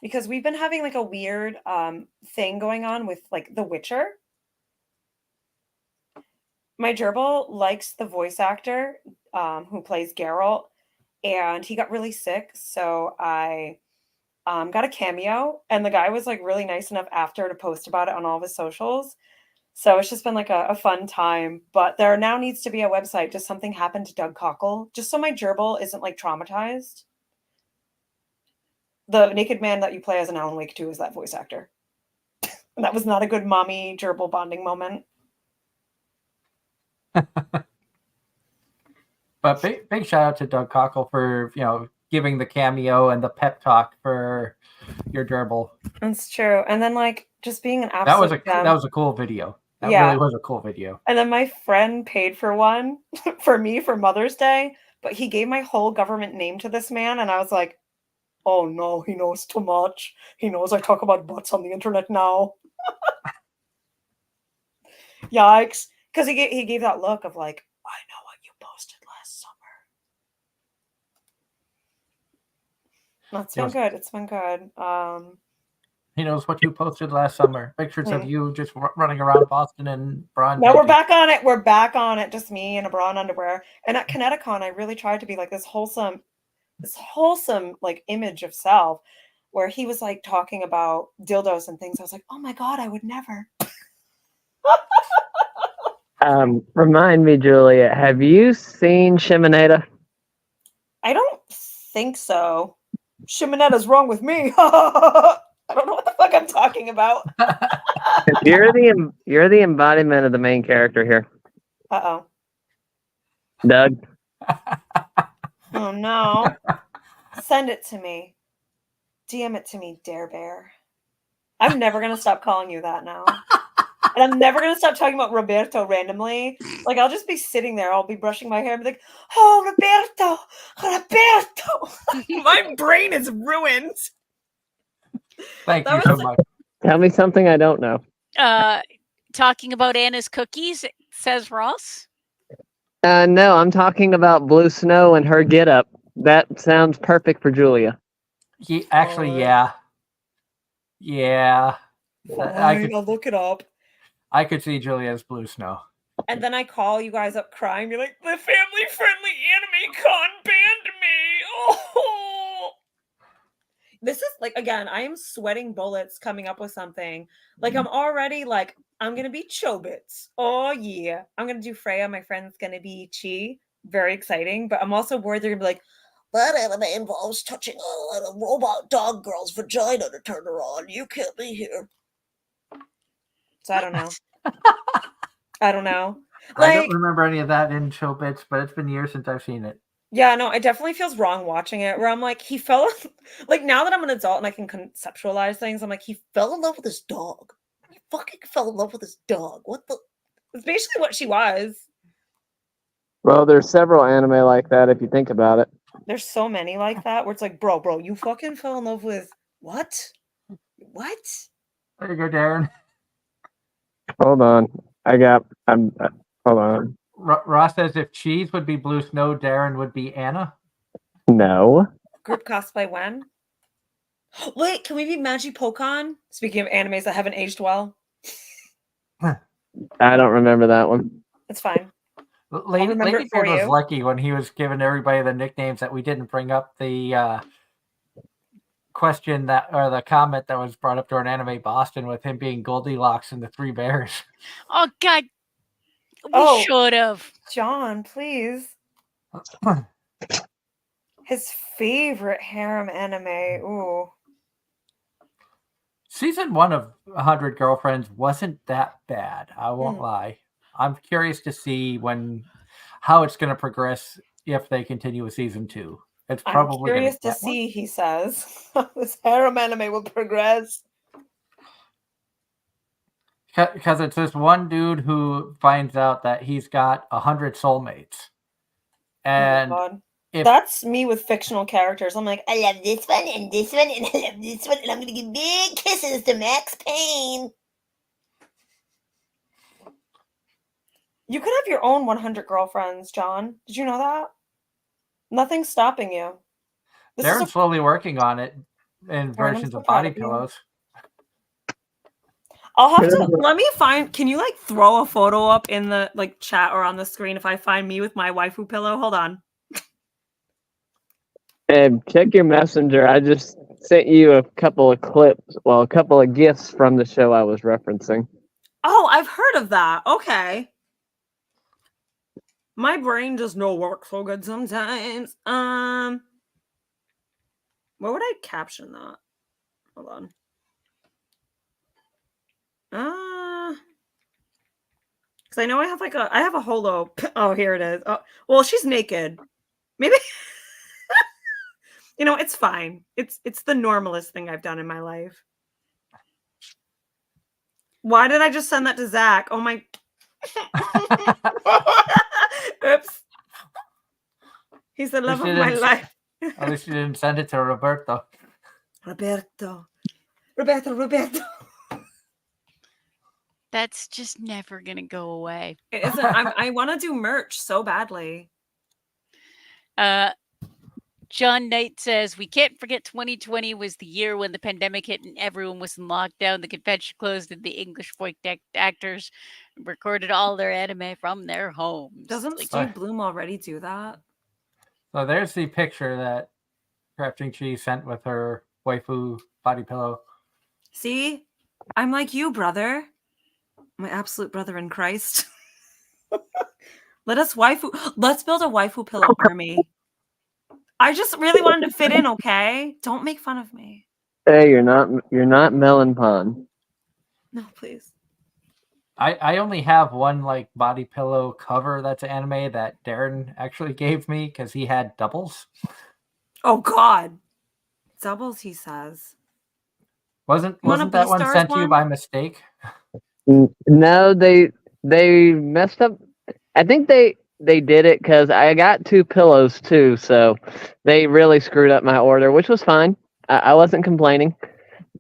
Because we've been having a weird thing going on with The Witcher. My gerbil likes the voice actor who plays Geralt, and he got really sick. So I got a cameo, and the guy was really nice enough after to post about it on all of his socials. So it's just been a fun time. But there now needs to be a website. Just something happened to Doug Cockle, just so my gerbil isn't traumatized. the naked man that you play as in Alan Wake 2 is that voice actor. And that was not a good mommy gerbil bonding moment. But big shout out to Doug Cockle for giving the cameo and the pep talk for your gerbil. That's true. And then like just being an That was absolute gem. that was a cool video. That Yeah. really was a cool video. And then my friend paid for one for me for Mother's Day, but he gave my whole government name to this man, and I was like, oh no, he knows too much. He knows I talk about butts on the internet now. Yikes. Because he gave that look of like, I know what you posted last summer. That's been good. It's been good. He knows what you posted last summer. Pictures of you just running around Boston in bra and Now panties. we're back on it. We're back on it. Just me in a bra and underwear. And at Kineticon, I really tried to be like this wholesome like image of self, where he was like talking about dildos and things. I was like, oh my God, I would never. Remind me, Julia, have you seen Shimoneta? I don't think so. Shimoneta's wrong with me. I don't know what the fuck I'm talking about. You're the embodiment of the main character here. Uh-oh. Doug. Oh no. Send it to me. DM it to me, Dare Bear. I'm never gonna stop calling you that now. And I'm never gonna stop talking about Roberto randomly. Like I'll just be sitting there, I'll be brushing my hair and be like, oh Roberto. My brain is ruined. Thank you so much. Tell me something I don't know. Talking about Anna's cookies, says Ross. No, I'm talking about Blue Snow and her getup. That sounds perfect for Julia. Yeah. I'll look it up. I could see Julia as Blue Snow. And then I call you guys up crying, be like, the family-friendly anime con banned me. Oh. This is like, again, I am sweating bullets coming up with something. Like I'm already like, I'm gonna be Chobits. Oh yeah. I'm gonna do Freya. My friend's gonna be Chi. Very exciting. But I'm also worried they're gonna be like, that anime involves touching a robot dog girl's vagina to turn her on. You can't be here. So I don't know. I don't know. Like, I don't remember any of that in Chobits, but it's been years since I've seen it. Yeah, no, it definitely feels wrong watching it, where I'm like, he fell, like, now that I'm an adult and I can conceptualize things, I'm like, he fell in love with his dog. He fucking fell in love with his dog. What the? It's basically what she was. Well, there's several anime like that if you think about it. There's so many like that, where it's like, bro, you fucking fell in love with what? What? There you go, Darren. Hold on. Hold on. Ross says if Cheese would be Blue Snow, Darren would be Anna. No. Group cosplay when? Wait, can we be Magipokon? Speaking of animes that haven't aged well. I don't remember that one. It's fine. Lady Bird was lucky when he was giving everybody the nicknames that we didn't bring up the question that, or the comment that was brought up during Anime Boston with him being Goldilocks and the Three Bears. Oh God, we should have. John, please. His favorite harem anime. Ooh. Season 1 of 100 Girlfriends wasn't that bad. I won't lie. I'm curious to see how it's going to progress if they continue with season 2. It's probably I'm curious to see, he says, how this harem anime will progress. Because it's this one dude who finds out that he's got 100 soulmates. And that's me with fictional characters. I'm like, I love this one and this one and I love this one and I'm going to give big kisses to Max Payne. You could have your own 100 girlfriends, John. Did you know that? Nothing's stopping you. They're slowly working on it in versions of body pillows. I'll have to let me find. Can you like throw a photo up in the like chat or on the screen if I find me with my waifu pillow? Hold on. Check your messenger. I just sent you a couple of clips, a couple of gifs from the show I was referencing. Oh, I've heard of that. Okay. My brain does no work so good sometimes. What What would I caption that? Hold on. Because I know I have I have a holo. Oh, here it is. Oh, well, she's naked. Maybe it's fine. It's the normalest thing I've done in my life. Why did I just send that to Zach? Oh my. Oops. He's the love of my life. At least you didn't send it to Roberto. Roberto. That's just never gonna go away. It isn't. I want to do merch so badly. John Knight says, we can't forget 2020 was the year when the pandemic hit and everyone was in lockdown. The convention closed and the English voice actors recorded all their anime from their homes. Doesn't Steve Bloom already do that? So there's the picture that Crafting Cheese sent with her waifu body pillow. See? I'm like you, brother. My absolute brother in Christ. Let's build a waifu pillow army. I just really wanted to fit in, okay? Don't make fun of me. Hey, you're not Melon Pond. No, please. I only have one like body pillow cover that's anime that Darren actually gave me because he had doubles. Oh God. Doubles, he says. Wasn't that one sent to you by mistake? No, they messed up. I think they did it because I got 2 pillows too, so they really screwed up my order, which was fine. I wasn't complaining,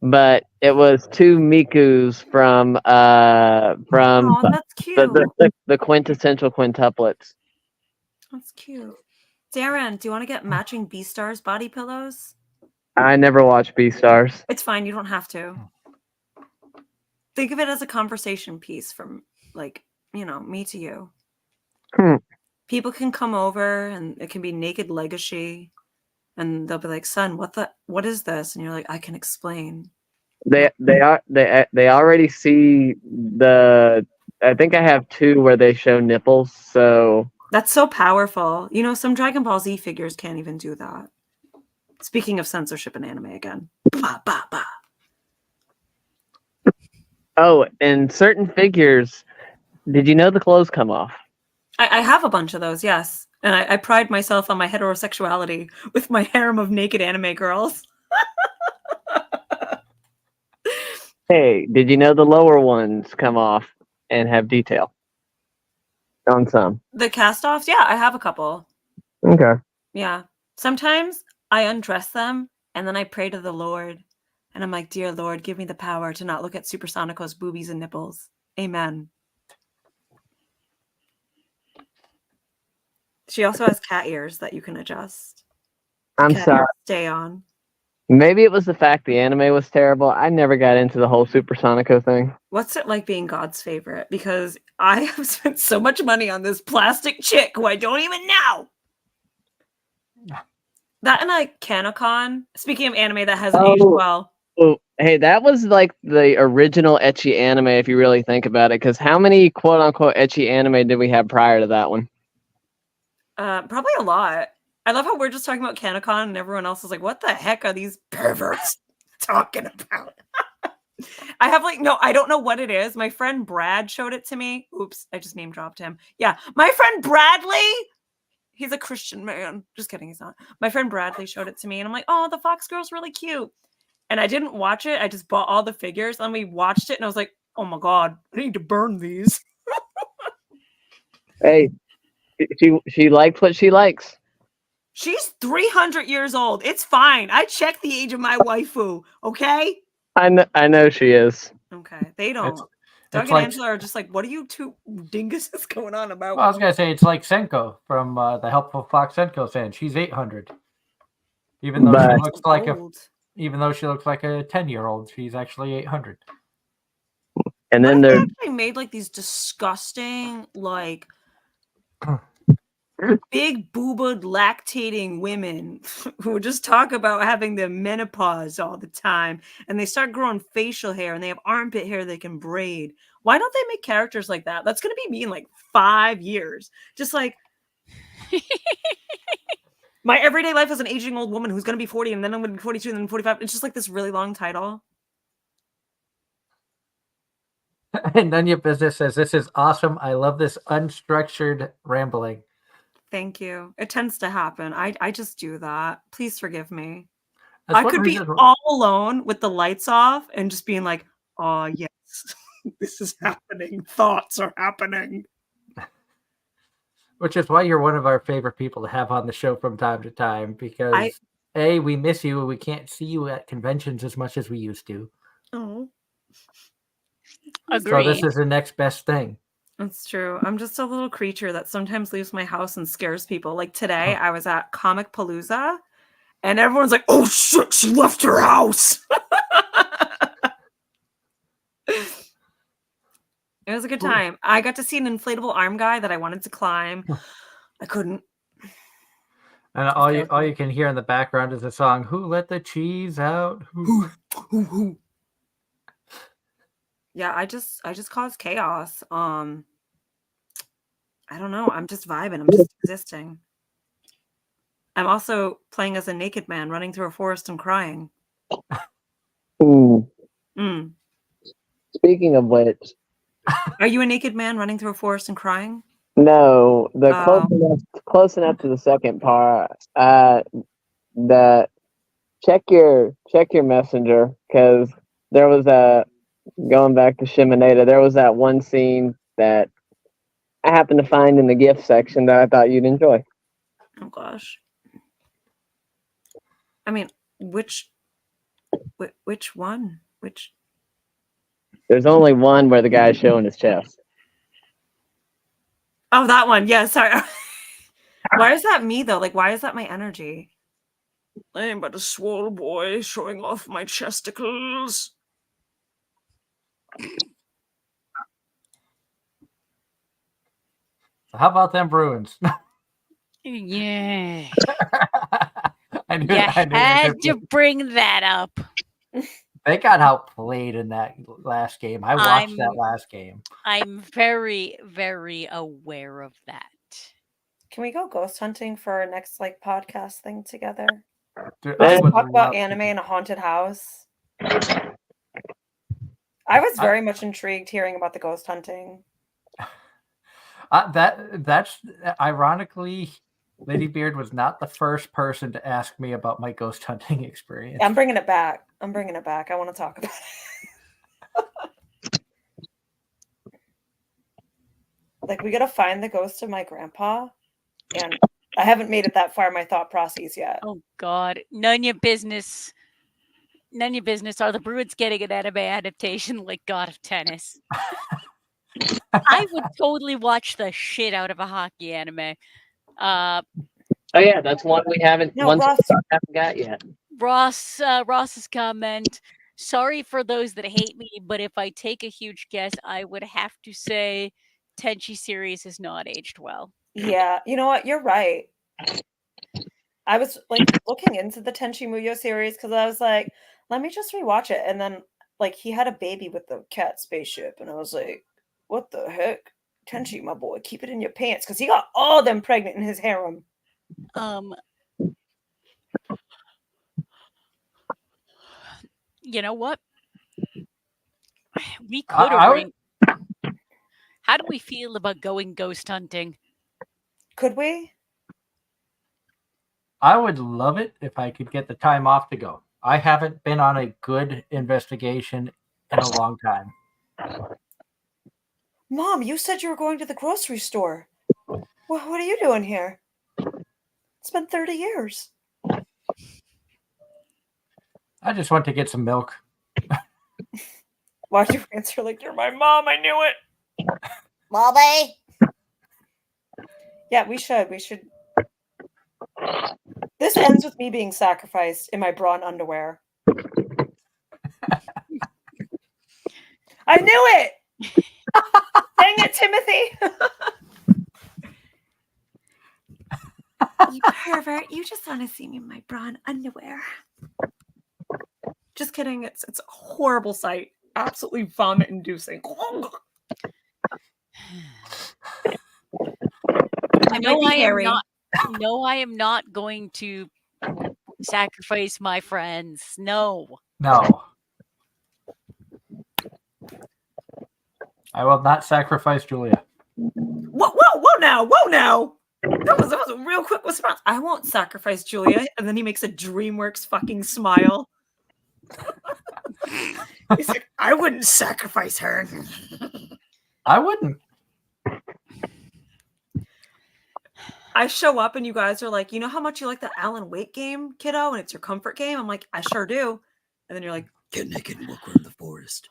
but it was 2 Mikus from Oh, that's cute. the quintessential quintuplets. That's cute. Darren, do you want to get matching Beastars body pillows? I never watched Beastars. It's fine. You don't have to. Think of it as a conversation piece from, me to you. People can come over and it can be naked legacy, and they'll be like, "Son, what is this?" And you're like, "I can explain." They already see the. I think I have 2 where they show nipples. So that's so powerful. Some Dragon Ball Z figures can't even do that. Speaking of censorship in anime again. Bah, bah, bah. Oh, and certain figures, did you know the clothes come off? I have a bunch of those, yes. And I pride myself on my heterosexuality with my harem of naked anime girls. Hey, did you know the lower ones come off and have detail? On some. The cast-offs? Yeah, I have a couple. Okay. Yeah. Sometimes I undress them and then I pray to the Lord. And I'm like, dear Lord, give me the power to not look at Supersonico's boobies and nipples. Amen. She also has cat ears that you can adjust. I'm sorry. Stay on. Maybe it was the fact the anime was terrible. I never got into the whole Supersonico thing. What's it like being God's favorite? Because I have spent so much money on this plastic chick who I don't even know. That and a Kanokon. Speaking of anime that hasn't aged well. Oh, hey, that was like the original ecchi anime if you really think about it. Because how many quote-unquote ecchi anime did we have prior to that one? Probably a lot. I love how we're just talking about Kanokon and everyone else is like, what the heck are these perverts talking about? I have I don't know what it is. My friend Brad showed it to me. Oops, I just name dropped him. Yeah, my friend Bradley. He's a Christian man. Just kidding, he's not. My friend Bradley showed it to me and I'm like, oh, the Fox Girl's really cute. And I didn't watch it. I just bought all the figures and we watched it and I was like, oh my God, I need to burn these. Hey, she likes what she likes. She's 300 years old. It's fine. I checked the age of my waifu, okay? I know she is. Okay, they don't. Doug and Angela are just like, what are you 2 dinguses going on about? Well, I was going to say, it's like Senko from the Helpful Fox Senko saying she's 800. Even though she looks like even though she looks like a 10-year-old, she's actually 800. And then they actually made these disgusting, big boobed lactating women who just talk about having the menopause all the time and they start growing facial hair and they have armpit hair they can braid. Why don't they make characters like that? That's going to be me in 5 years. Just My everyday life as an aging old woman who's going to be 40 and then I'm going to be 42 and then 45. It's just like this really long title. And then your business says, "This is awesome. I love this unstructured rambling." Thank you. It tends to happen. I just do that. Please forgive me. That's I one could be reason- all alone with the lights off and just being like, oh, yes, this is happening. Thoughts are happening. Which is why you're one of our favorite people to have on the show from time to time, because A, we miss you and we can't see you at conventions as much as we used to. Oh, So Agreed. this is the next best thing. that's true. I'm just a little creature that sometimes leaves my house and scares people. Like today, I was at Comic Palooza and everyone's like, oh shit, she left her house. It was a good time. I got to see an inflatable arm guy that I wanted to climb. I couldn't. And all you can hear in the background is the song, "Who Let the Cheese Out?" Who. Yeah, I just cause chaos. I don't know. I'm just vibing. I'm just existing. I'm also playing as a naked man running through a forest and crying. Ooh. Mm. Speaking of which, Are you a naked man running through a forest and crying? no, the Oh. close enough to the second part. The check your messenger, because there was going back to Shimoneta, there was that one scene that I happened to find in the gift section that I thought you'd enjoy. Oh gosh. I mean, which one? Which? There's only one where the guy's showing his chest. Oh, that one. Yeah, sorry. Why is that me though? Like, why is that my energy? I am but a swole boy showing off my chesticles. How about them Bruins? Yeah. I knew, You I knew had to bring that up. They got outplayed in that last game. I watched that last game. I'm very, very aware of that. Can we go ghost hunting for our next like podcast thing together? Dude, I I would Talk about love anime to. in a haunted house. I was very much intrigued hearing about the ghost hunting. That's ironically, Lady Beard was not the first person to ask me about my ghost hunting experience. I'm bringing it back. I want to talk about it. Like, we got to find the ghost of my grandpa. And I haven't made it that far in my thought process yet. Oh God, none your business. None your business. Are the Bruins getting an anime adaptation like God of Tennis? I would totally watch the shit out of a hockey anime. Oh yeah, that's one we haven't haven't got yet. Ross's comment. Sorry for those that hate me, but if I take a huge guess, I would have to say Tenchi series has not aged well. Yeah, you know what? You're right. I was like looking into the Tenchi Muyo series because I was like, let me just rewatch it. And then like he had a baby with the cat spaceship, and I was like, what the heck? Tenchi, my boy, keep it in your pants because he got all them pregnant in his harem. You know what? We could arrange. How do we feel about going ghost hunting? Could we? I would love it if I could get the time off to go. I haven't been on a good investigation in a long time. Mom, you said you were going to the grocery store. What are you doing here? It's been 30 years. I just want to get some milk. Why'd you answer like you're my mom? I knew it. Mommy. Yeah, we should. This ends with me being sacrificed in my bra and underwear. I knew it! Dang it, Timothy! You pervert. You just want to see me in my bra and underwear. Just kidding. It's a horrible sight. Absolutely vomit-inducing. I know I am not. No, I am not going to sacrifice my friends. No. No. I will not sacrifice Julia. Whoa now. That was a real quick response. I won't sacrifice Julia. And then he makes a DreamWorks fucking smile. He's like, I wouldn't sacrifice her. I wouldn't. I show up and you guys are like, you know how much you like the Alan Wake game, kiddo? And it's your comfort game? I'm like, I sure do. And then you're like, get naked and walk around the forest.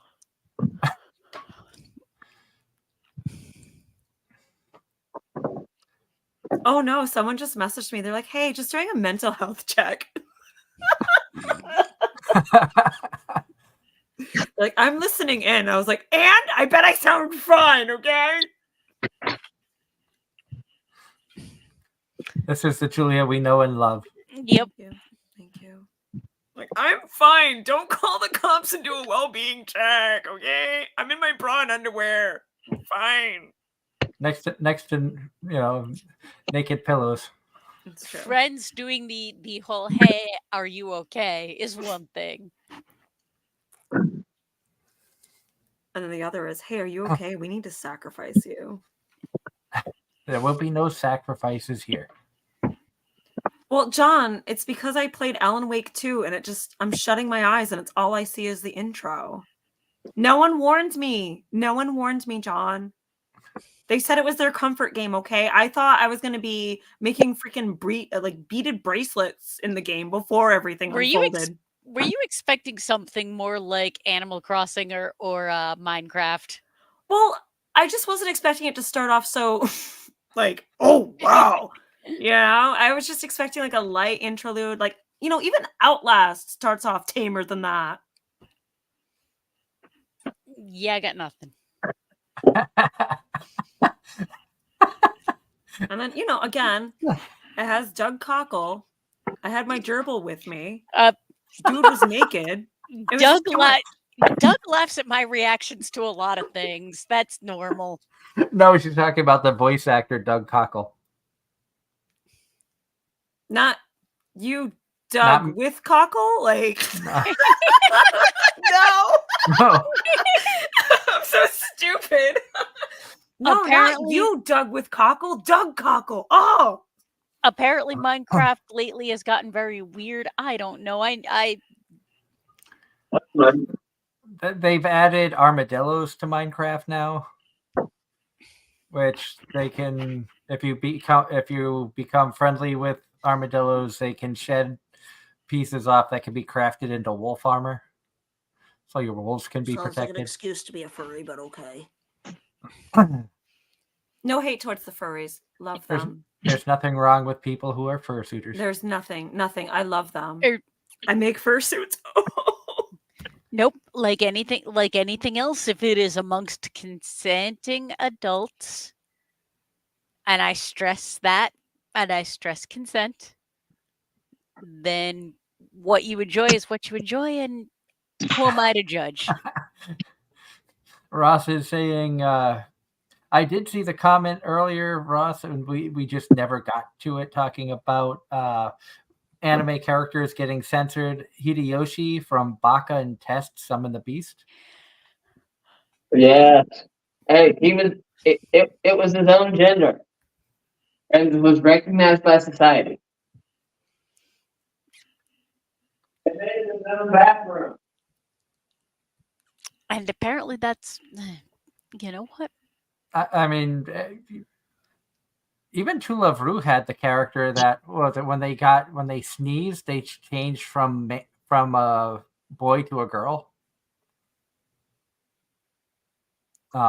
Oh no, someone just messaged me. They're like, hey, just doing a mental health check. Like, I'm listening in. I was like, and I bet I sound fine, okay? This is the Julia we know and love. Yep. Thank you. Like, I'm fine. Don't call the cops and do a well-being check, okay? I'm in my bra and underwear. Fine. Next to naked pillows. It's true. Friends doing the whole "Hey, are you okay?" is one thing. And then the other is, hey, are you okay? We need to sacrifice you. There will be no sacrifices here. Well, John, it's because I played Alan Wake 2 and I'm shutting my eyes and it's all I see is the intro. No one warned me. John. They said it was their comfort game, okay? I thought I was going to be making freaking beaded bracelets in the game before everything unfolded. Were you expecting something more like Animal Crossing or Minecraft? Well, I just wasn't expecting it to start off so like, oh, wow. Yeah, I was just expecting like a light interlude. Like, even Outlast starts off tamer than that. Yeah, I got nothing. And then, again, it has Doug Cockle. I had my gerbil with me. Dude was naked. Doug laughs at my reactions to a lot of things. That's normal. No, she's talking about the voice actor Doug Cockle. Not you, Doug, with Cockle? Like, no. No. I'm so stupid. No, apparently, not you, Doug with Cockle. Doug Cockle. Oh. Apparently, Minecraft lately has gotten very weird. I don't know. They've added armadillos to Minecraft now, which they can, if you become friendly with armadillos, they can shed pieces off that can be crafted into wolf armor, so your wolves can be protected. Sounds like an excuse to be a furry, but okay. No hate towards the furries. Love them. There's nothing wrong with people who are fursuiters. There's nothing. I love them. I make fursuits. Nope. Like anything else, if it is amongst consenting adults, and I stress that, and I stress consent, then what you enjoy is what you enjoy, and who am I to judge? Ross is saying, I did see the comment earlier, Ross, and we just never got to it, talking about anime characters getting censored. Hideyoshi from Baka and Test Summon the Beast. Yeah. Hey, it was his own gender. And was recognized by society. And then in his own bathroom. And apparently that's, you know what? I mean, even True Love Ru had the character that was it when they sneezed, they changed from a boy to a girl. It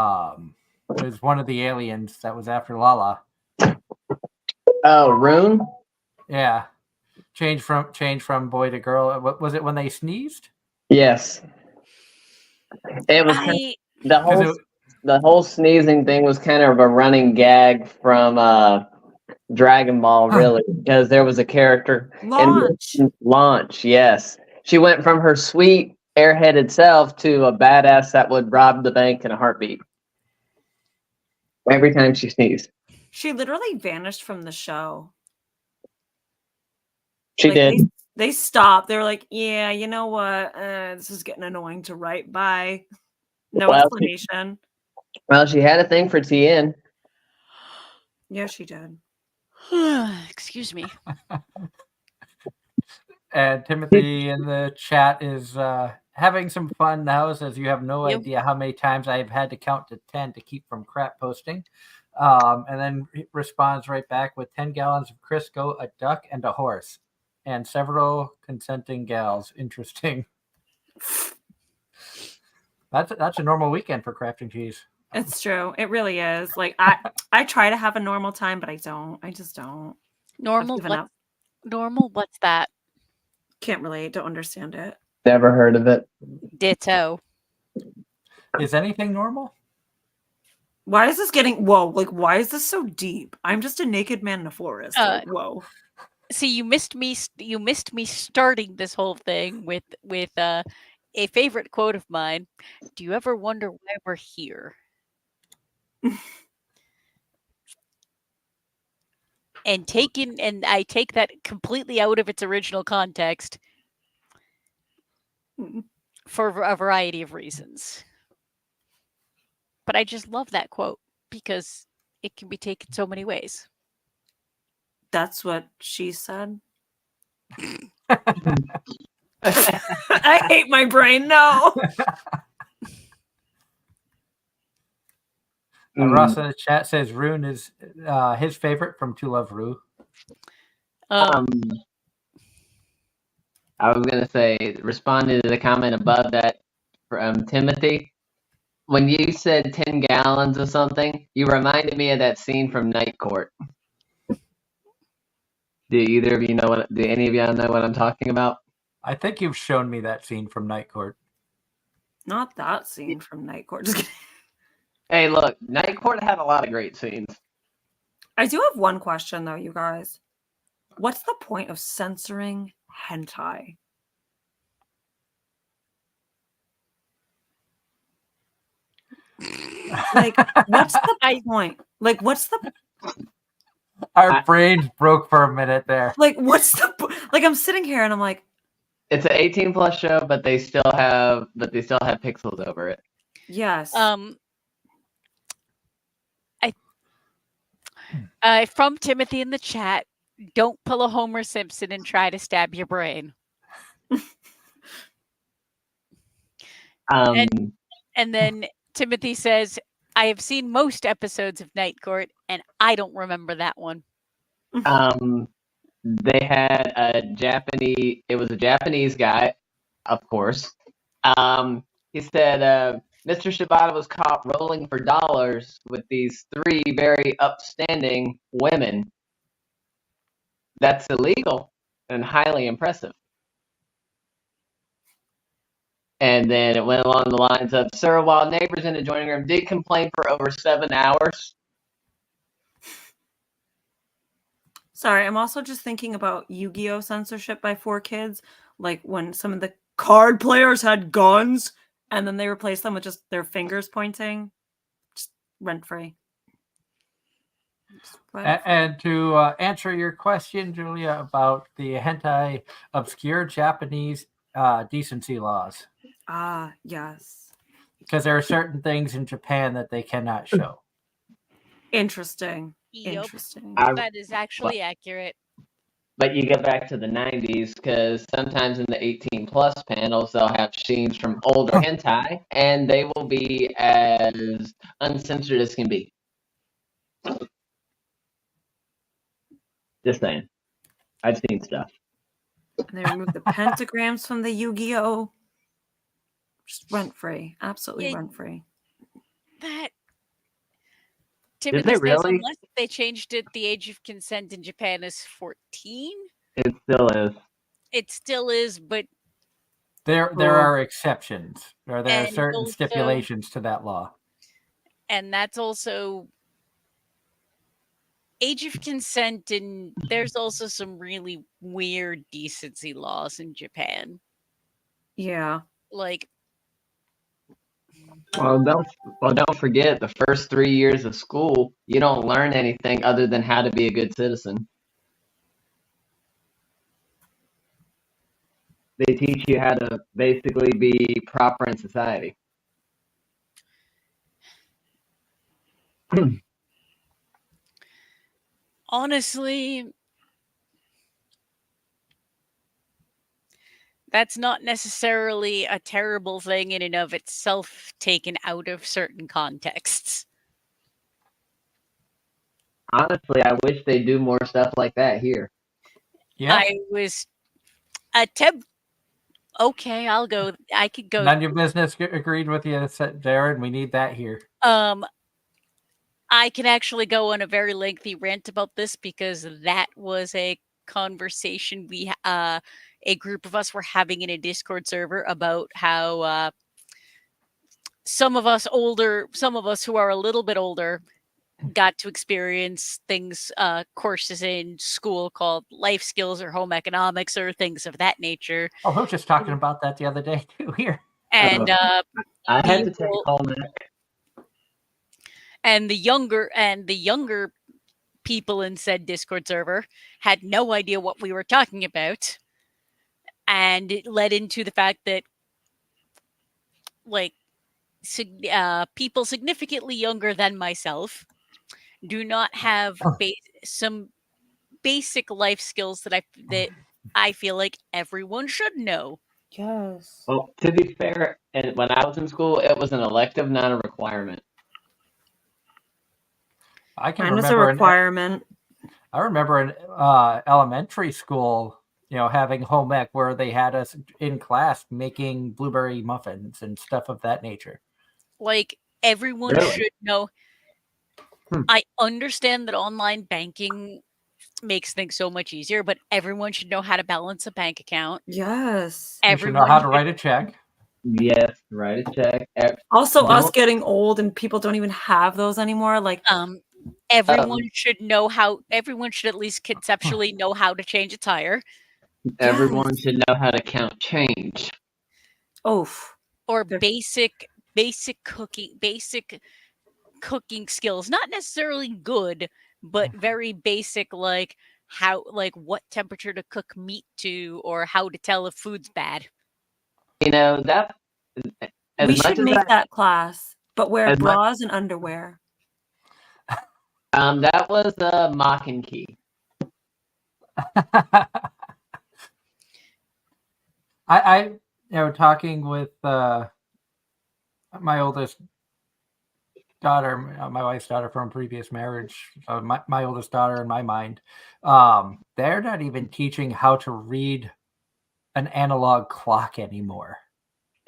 was one of the aliens that was after Lala. Oh, Rune? Yeah, change from boy to girl. What was it when they sneezed? Yes. It was the whole sneezing thing was kind of a running gag from Dragon Ball, really, because there was a character in Launch. Yes, she went from her sweet airheaded self to a badass that would rob the bank in a heartbeat every time she sneezed. She literally vanished from the show. She Like, did. They stopped. They were like, yeah, you know what? This is getting annoying to write. Bye. No Well, explanation. she had a thing for TN. Yeah, she did. Excuse me. And Timothy in the chat is having some fun now. Says you have no Yep. idea how many times I've had to count to 10 to keep from crap posting. And then he responds right back with 10 gallons of Crisco, a duck, and a horse, and several consenting gals. Interesting. That's a normal weekend for crafting cheese. It's true. It really is. Like I try to have a normal time, but I don't. I just don't. Normal? given up. Normal? What's that? Can't relate. Don't understand it. Never heard of it. Ditto. Is anything normal? Why is this getting whoa? Like, why is this so deep? I'm just a naked man in a forest. Like, whoa. See, you missed me. You missed me starting this whole thing with a favorite quote of mine. Do you ever wonder why we're here? And I take that completely out of its original context for a variety of reasons. But I just love that quote because it can be taken so many ways. That's what she said. I hate my brain. No. Ross in the chat says Rune is his favorite from To Love Ru. I was gonna say, responding to the comment above that from Timothy. When you said 10 gallons of something, you reminded me of that scene from Night Court. Do either of you know what? Do any of y'all know what I'm talking about? I think you've shown me that scene from Night Court. Not that scene from Night Court. Just kidding. Hey, look, Night Court had a lot of great scenes. I do have one question though, you guys. What's the point of censoring hentai? Like, what's the point? Like, what's the Our brains broke for a minute there. like? What's the like? I'm sitting here and I'm like, It's an 18 plus show, but they still have pixels over it. yes. From Timothy in the chat, don't pull a Homer Simpson and try to stab your brain. And then Timothy says, I have seen most episodes of Night Court, and I don't remember that one. They had it was a Japanese guy, of course. He said, Mr. Shibata was caught rolling for dollars with these 3 very upstanding women. That's illegal and highly impressive. And then it went along the lines of, sir, while neighbors in the adjoining room did complain for over 7 hours. Sorry, I'm also just thinking about Yu-Gi-Oh censorship by 4Kids, like when some of the card players had guns and then they replaced them with just their fingers pointing. Just rent-free. And to answer your question, Julia, about the hentai obscure Japanese decency laws. Ah, yes. Because there are certain things in Japan that they cannot show. Interesting. Yep. Interesting. That is actually accurate. But you get back to the 90s, because sometimes in the 18 plus panels, they'll have scenes from older hentai, and they will be as uncensored as can be. Just saying. I've seen stuff. And they removed the pentagrams from the Yu-Gi-Oh. Just rent-free. Absolutely rent-free. That Did Timothy they says really? unless they changed it, the age of consent in Japan is 14. It still is. It still is, but There are exceptions. Or there are And certain also- stipulations to that law. and that's also age of consent, and there's also some really weird decency laws in Japan. Yeah. Like, Well, don't forget, the first 3 years of school, you don't learn anything other than how to be a good citizen. They teach you how to basically be proper in society. Honestly, that's not necessarily a terrible thing in and of itself, taken out of certain contexts. Honestly, I wish they do more stuff like that here. Yeah. I was attempt. Okay, I'll go. I could go. None of your business agreed with you there, and we need that here. I can actually go on a very lengthy rant about this because that was a conversation a group of us were having in a Discord server about how some of us who are a little bit older got to experience things, courses in school called life skills or home economics or things of that nature. Oh, we were just talking about that the other day too here. And I had to take people- home ec. and the younger people in said Discord server had no idea what we were talking about. And it led into the fact that, like, people significantly younger than myself do not have some basic life skills that I feel like everyone should know. Yes. Well, to be fair, and when I was in school, it was an elective, not a requirement. I can Mine was a remember requirement. I remember in elementary school, having home ec where they had us in class making blueberry muffins and stuff of that nature. Like, everyone Really? should know. Hmm. I understand that online banking makes things so much easier, but everyone should know how to balance a bank account. Yes. You should know how to write a check. Yes, write a check. Also, us Don't- getting old and people don't even have those anymore. Like, Everyone should know how. Everyone should at least conceptually know how to change a tire, Everyone should know how to count change. oof. or There- basic cooking skills. Not necessarily good, but very basic, like what temperature to cook meat to, or how to tell if food's bad. That as we much should as make that class, but wear as much- bras and underwear. that was the mock and key. I talking with my oldest daughter, my wife's daughter from a previous marriage, my oldest daughter in my mind, they're not even teaching how to read an analog clock anymore.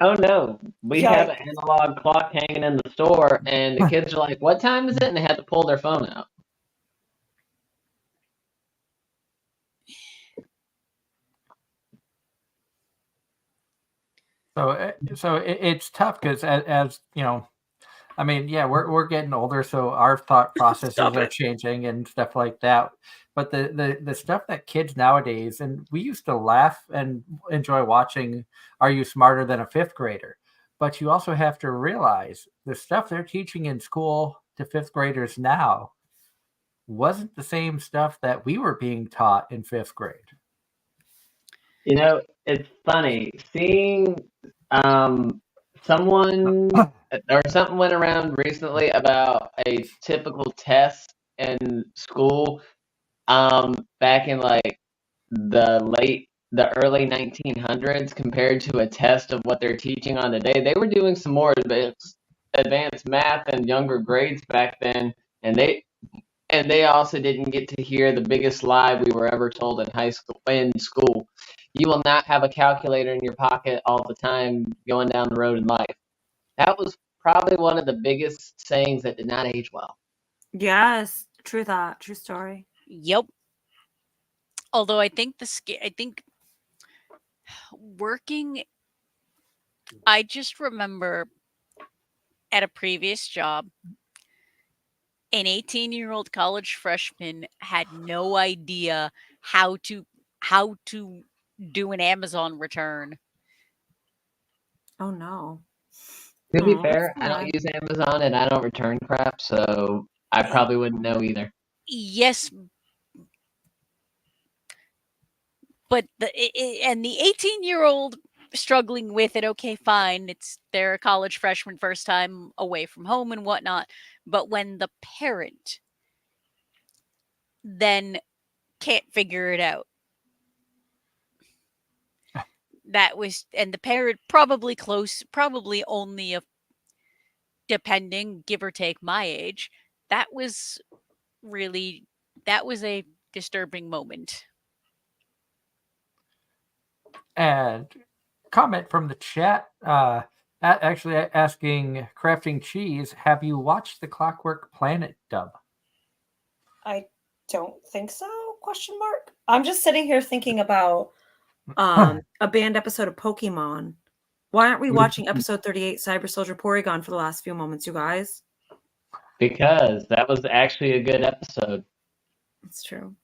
Oh no, we have an analog clock hanging in the store, and the kids are like, "What time is it?" And they had to pull their phone out. So it's tough because as you know, I mean, yeah, we're getting older, so our thought processes are changing and stuff like that. But the stuff that kids nowadays, and we used to laugh and enjoy watching Are You Smarter Than a Fifth Grader? But you also have to realize the stuff they're teaching in school to fifth graders now wasn't the same stuff that we were being taught in fifth grade. It's funny seeing someone or something went around recently about a typical test in school back in like the early 1900s compared to a test of what they're teaching on today. They were doing some more advanced math in younger grades back then, and they also didn't get to hear the biggest lie we were ever told in school. You will not have a calculator in your pocket all the time going down the road in life. That was probably one of the biggest sayings that did not age well. Yes, true thought, true story. Yep. Although I think working, I just remember at a previous job, an 18-year-old college freshman had no idea how to do an Amazon return. Oh no. To be Oh, fair, that's I don't sad. use Amazon and I don't return crap, so I probably wouldn't know either. Yes, but and the 18-year-old struggling with it, okay, fine, they're a college freshman, first time away from home and whatnot. But when the parent then can't figure it out, and the parent probably close, probably only depending, give or take, my age, that was a disturbing moment. And comment from the chat, actually asking Crafting Cheese, have you watched the Clockwork Planet dub? I don't think so, question mark. I'm just sitting here thinking about a banned episode of Pokemon. Why aren't we watching episode 38, Cyber Soldier Porygon, for the last few moments, you guys? Because that was actually a good episode. It's true.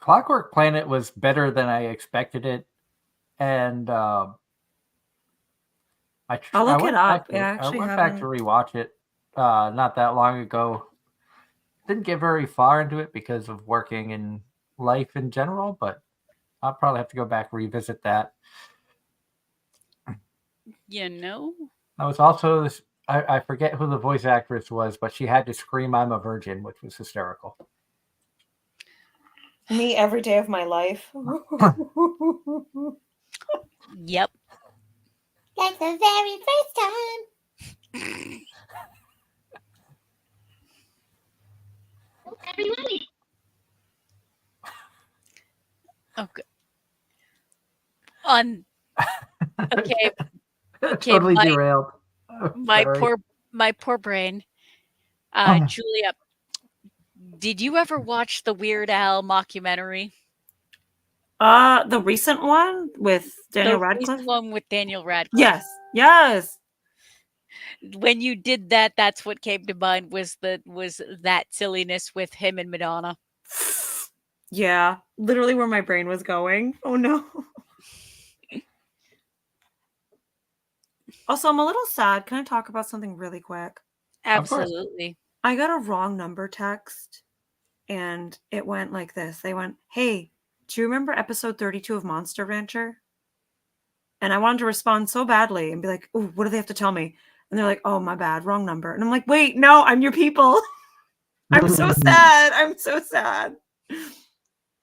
Clockwork Planet was better than I expected it, and I'll look it up. I went back to rewatch it not that long ago. Didn't get very far into it because of working and life in general, but I'll probably have to go back and revisit that. You know? I was also this. I forget who the voice actress was, but she had to scream "I'm a virgin," which was hysterical. Me every day of my life. Yep. Like the very first time. Okay. Okay. Totally derailed. My poor brain. Julia, did you ever watch the Weird Al mockumentary? The recent one with Daniel Radcliffe? The recent one with Daniel Radcliffe. Yes. When you did that, that's what came to mind, was that silliness with him and Madonna. Yeah, literally where my brain was going. Oh no. Also, I'm a little sad. Can I talk about something really quick? Absolutely. I got a wrong number text, and it went like this. They went, "Hey, do you remember episode 32 of Monster Rancher?" And I wanted to respond so badly and be like, "Oh, what do they have to tell me?" And they're like, "Oh, my bad, wrong number." And I'm like, "Wait, no, I'm your people." I'm so sad. I'm so sad.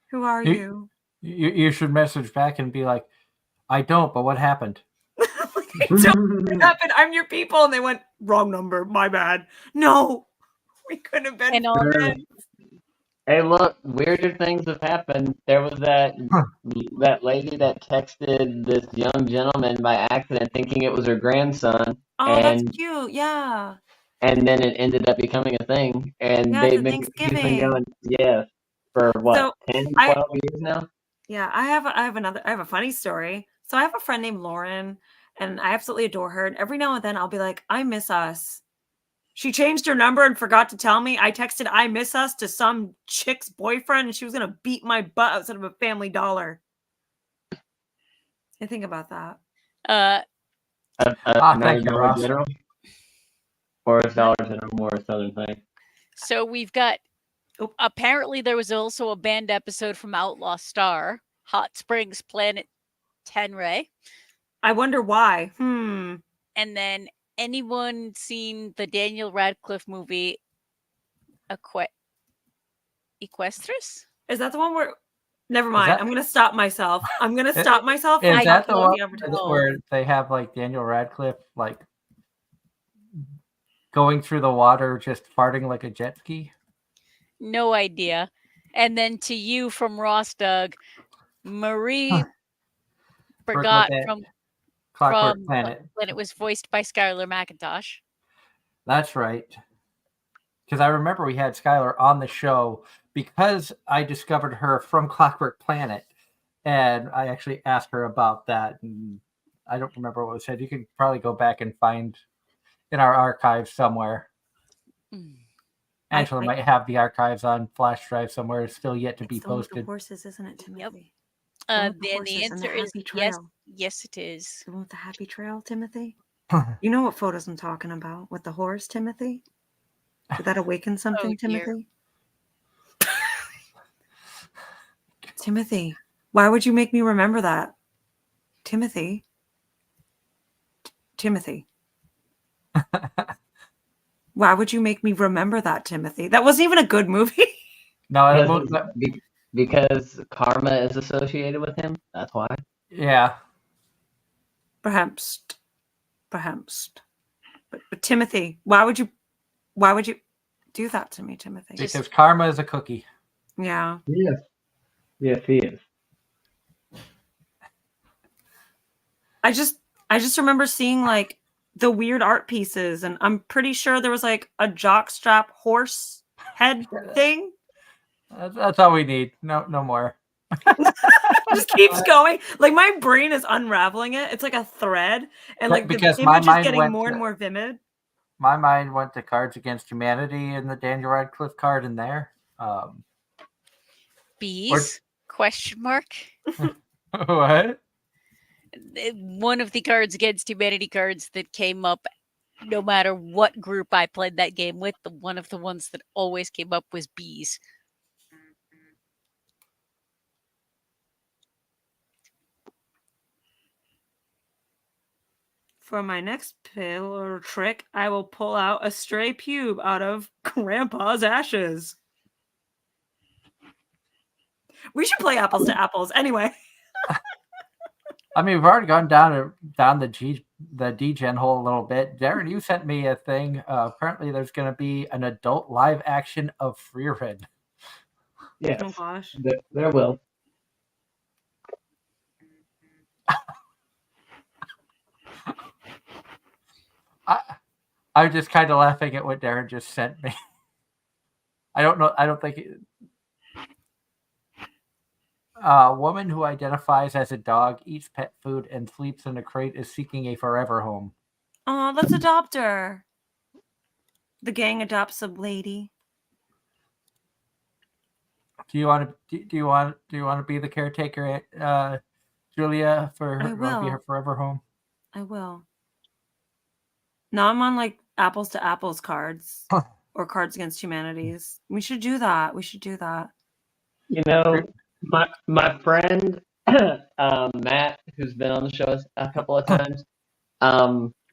Who are you? You should message back and be like, "I don't, but what happened?" Like, what happened? I'm your people. And they went, "Wrong number. My bad." No, we couldn't have been friends. Hey, look, weirder things have happened. There was that lady that texted this young gentleman by accident, thinking it was her grandson. Oh, that's cute. Yeah. And then it ended up becoming a thing. And Yeah, they've it's been Thanksgiving. going, for what, 10, 12 years now? Yeah, I have a funny story. So I have a friend named Lauren, and I absolutely adore her. And every now and then I'll be like, "I miss us." She changed her number and forgot to tell me. I texted "I miss us" to some chick's boyfriend, and she was gonna beat my butt outside of a Family Dollar. I think about that. Thank you, Dollar Ross. General? Or is Dollar General more a southern thing? So we've got, apparently there was also a banned episode from Outlaw Star, Hot Springs Planet Tenray. I wonder why. And then, anyone seen the Daniel Radcliffe movie Equestris? Is that the one where... Never mind. I'm going to stop myself. Is that the one where they have like Daniel Radcliffe like going through the water, just farting like a jet ski? No idea. And then to you from Ross Doug, Marie forgot from Clockwork Planet when it was voiced by Skylar McIntosh. That's right. Because I remember we had Skylar on the show because I discovered her from Clockwork Planet, and I actually asked her about that. And I don't remember what was said. You could probably go back and find in our archives somewhere. Angela might have the archives on flash drive somewhere, still yet to be posted. The horses, isn't it, Timothy? Then the answer is yes. Yes, it is. The one with the happy trail, Timothy. You know what photos I'm talking about with the horse, Timothy? Did that awaken something, Timothy? Timothy, why would you make me remember that? Timothy. Timothy. Why would you make me remember that, Timothy? That wasn't even a good movie. No, Because karma is associated with him. That's why. yeah. Perhaps. But Timothy, why would you do that to me, Timothy? Because karma is a cookie. Yeah. Yes, he is. I just remember seeing like the weird art pieces, and I'm pretty sure there was like a jockstrap horse head thing. That's all we need. No more. Just keeps going. Like my brain is unraveling it. It's like a thread, and like Because the my image is mind getting went more to- and more vivid. My mind went to Cards Against Humanity and the Daniel Radcliffe card in there. Bees? Question mark. What? One of the Cards Against Humanity cards that came up no matter what group I played that game with, one of the ones that always came up was bees. For my next pill or trick, I will pull out a stray pube out of Grandpa's ashes. We should play apples to apples. Anyway. I mean, we've already gone down the D-Gen hole a little bit. Darren, you sent me a thing. Apparently, there's going to be an adult live action of Freered. Yes. Oh gosh. There will. I'm just kind of laughing at what Darren just sent me. I don't know. I don't think a woman who identifies as a dog, eats pet food, and sleeps in a crate is seeking a forever home. Oh, let's adopt her. The gang adopts a lady. Do you want to be the caretaker, Julia, for I her, will. be her forever home? I will. Now I'm on like apples to apples cards or Cards Against Humanities. We should do that. You know, my friend Matt, who's been on the show a couple of times,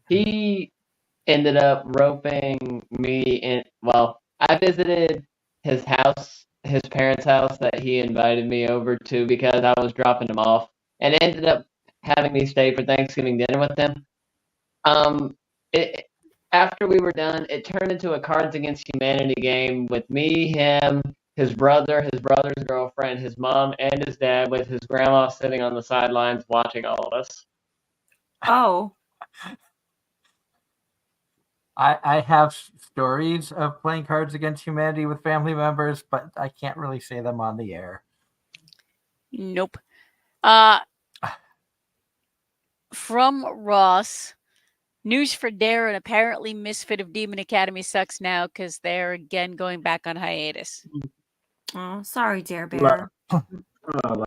he ended up roping me in. Well, I visited his house, his parents' house that he invited me over to because I was dropping him off, and ended up having me stay for Thanksgiving dinner with him. It, after we were done, it turned into a Cards Against Humanity game with me, him, his brother, his brother's girlfriend, his mom, and his dad, with his grandma sitting on the sidelines watching all of us. Oh. I have stories of playing Cards Against Humanity with family members, but I can't really say them on the air. Nope. From Ross, news for Darren. Apparently, Misfit of Demon Academy sucks now because they're again going back on hiatus. Oh, sorry, Dare Bear. Oh,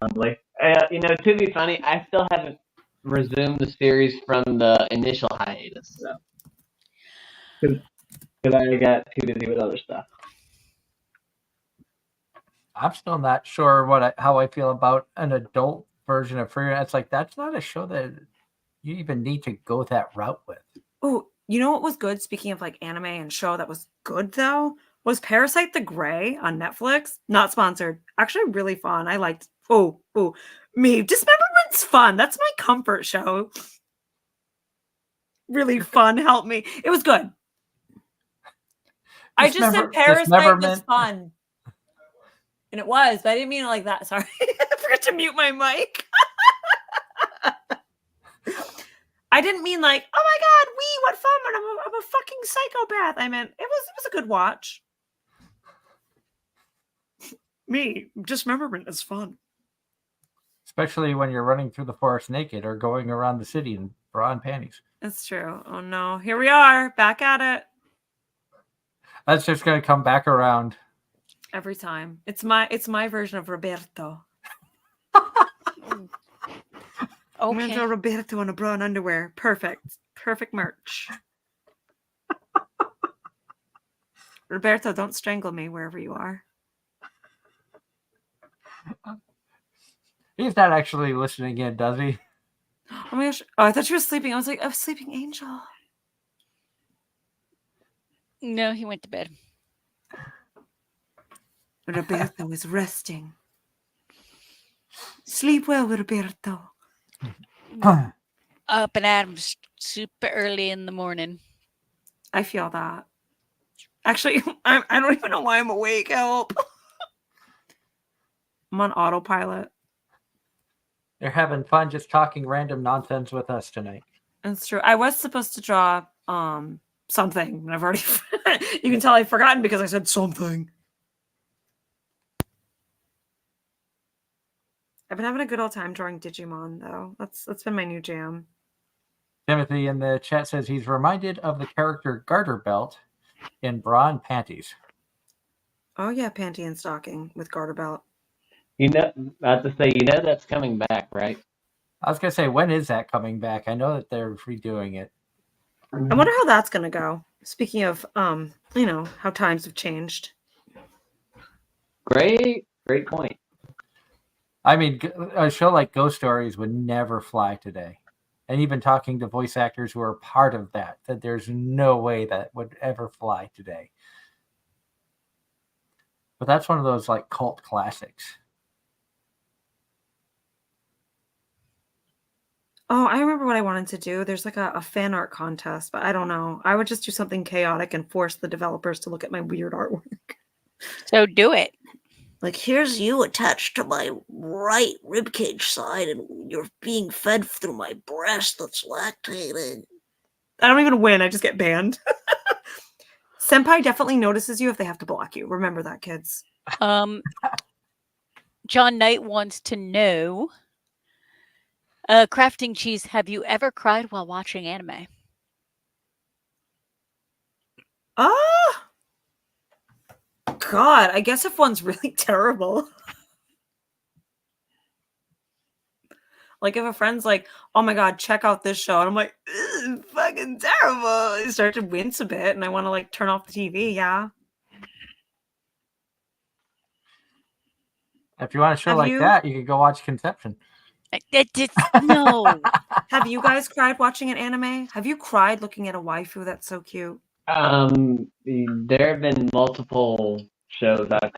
lovely. To be funny, I still haven't resumed the series from the initial hiatus, so. Because I got too busy with other stuff. I'm still not sure how I feel about an adult version of Freered. It's like that's not a show that you even need to go that route with. Oh, you know what was good? Speaking of like anime and show that was good though, was Parasite the Grey on Netflix. Not sponsored. Actually, really fun. I liked. Me. Dismemberment's fun. That's my comfort show. Really fun. Help me. It was good. I just said Parasite was fun. And it was, but I didn't mean it like that. Sorry. I forgot to mute my mic. I didn't mean like, oh my god, what fun! I'm a fucking psychopath. I meant it was a good watch. Dismemberment is fun. Especially when you're running through the forest naked or going around the city in bra and panties. That's true. Oh no, here we are, back at it. That's just gonna come back around. Every time. It's my version of Roberto. Okay. Roberto in a bra and underwear. Perfect merch. Roberto, don't strangle me wherever you are. He's not actually listening in, does he? Oh my gosh. Oh, I thought she was sleeping. I was like, a sleeping angel. No, he went to bed. Roberto is resting. Sleep well, Roberto. Up and at him super early in the morning. I feel that. Actually, I don't even know why I'm awake. Help. I'm on autopilot. They're having fun just talking random nonsense with us tonight. That's true. I was supposed to draw something, and I've already you can tell I've forgotten because I said something. I've been having a good old time drawing Digimon though. That's been my new jam. Timothy in the chat says he's reminded of the character Garter Belt in Bra and Panties. Oh yeah, panty and stocking with garter belt. I have to say, that's coming back, right? I was gonna say, when is that coming back? I know that they're redoing it. I wonder how that's gonna go. Speaking of how times have changed. Great point. I mean, a show like Ghost Stories would never fly today. And even talking to voice actors who are part of that there's no way that would ever fly today. But that's one of those like cult classics. Oh, I remember what I wanted to do. There's like a fan art contest, but I don't know. I would just do something chaotic and force the developers to look at my weird artwork. So do it. Like, here's you attached to my right ribcage side, and you're being fed through my breast that's lactated. I don't even win. I just get banned. Senpai definitely notices you if they have to block you. Remember that, kids. John Knight wants to know, Crafting Cheese, have you ever cried while watching anime? God, I guess if one's really terrible. Like if a friend's like, oh my God, check out this show. And I'm like, fucking terrible. I start to wince a bit and I want to like turn off the TV. Yeah. If you want a show like that, you could go watch Conception. No. Have you guys cried watching an anime? Have you cried looking at a waifu that's so cute? There have been multiple shows I've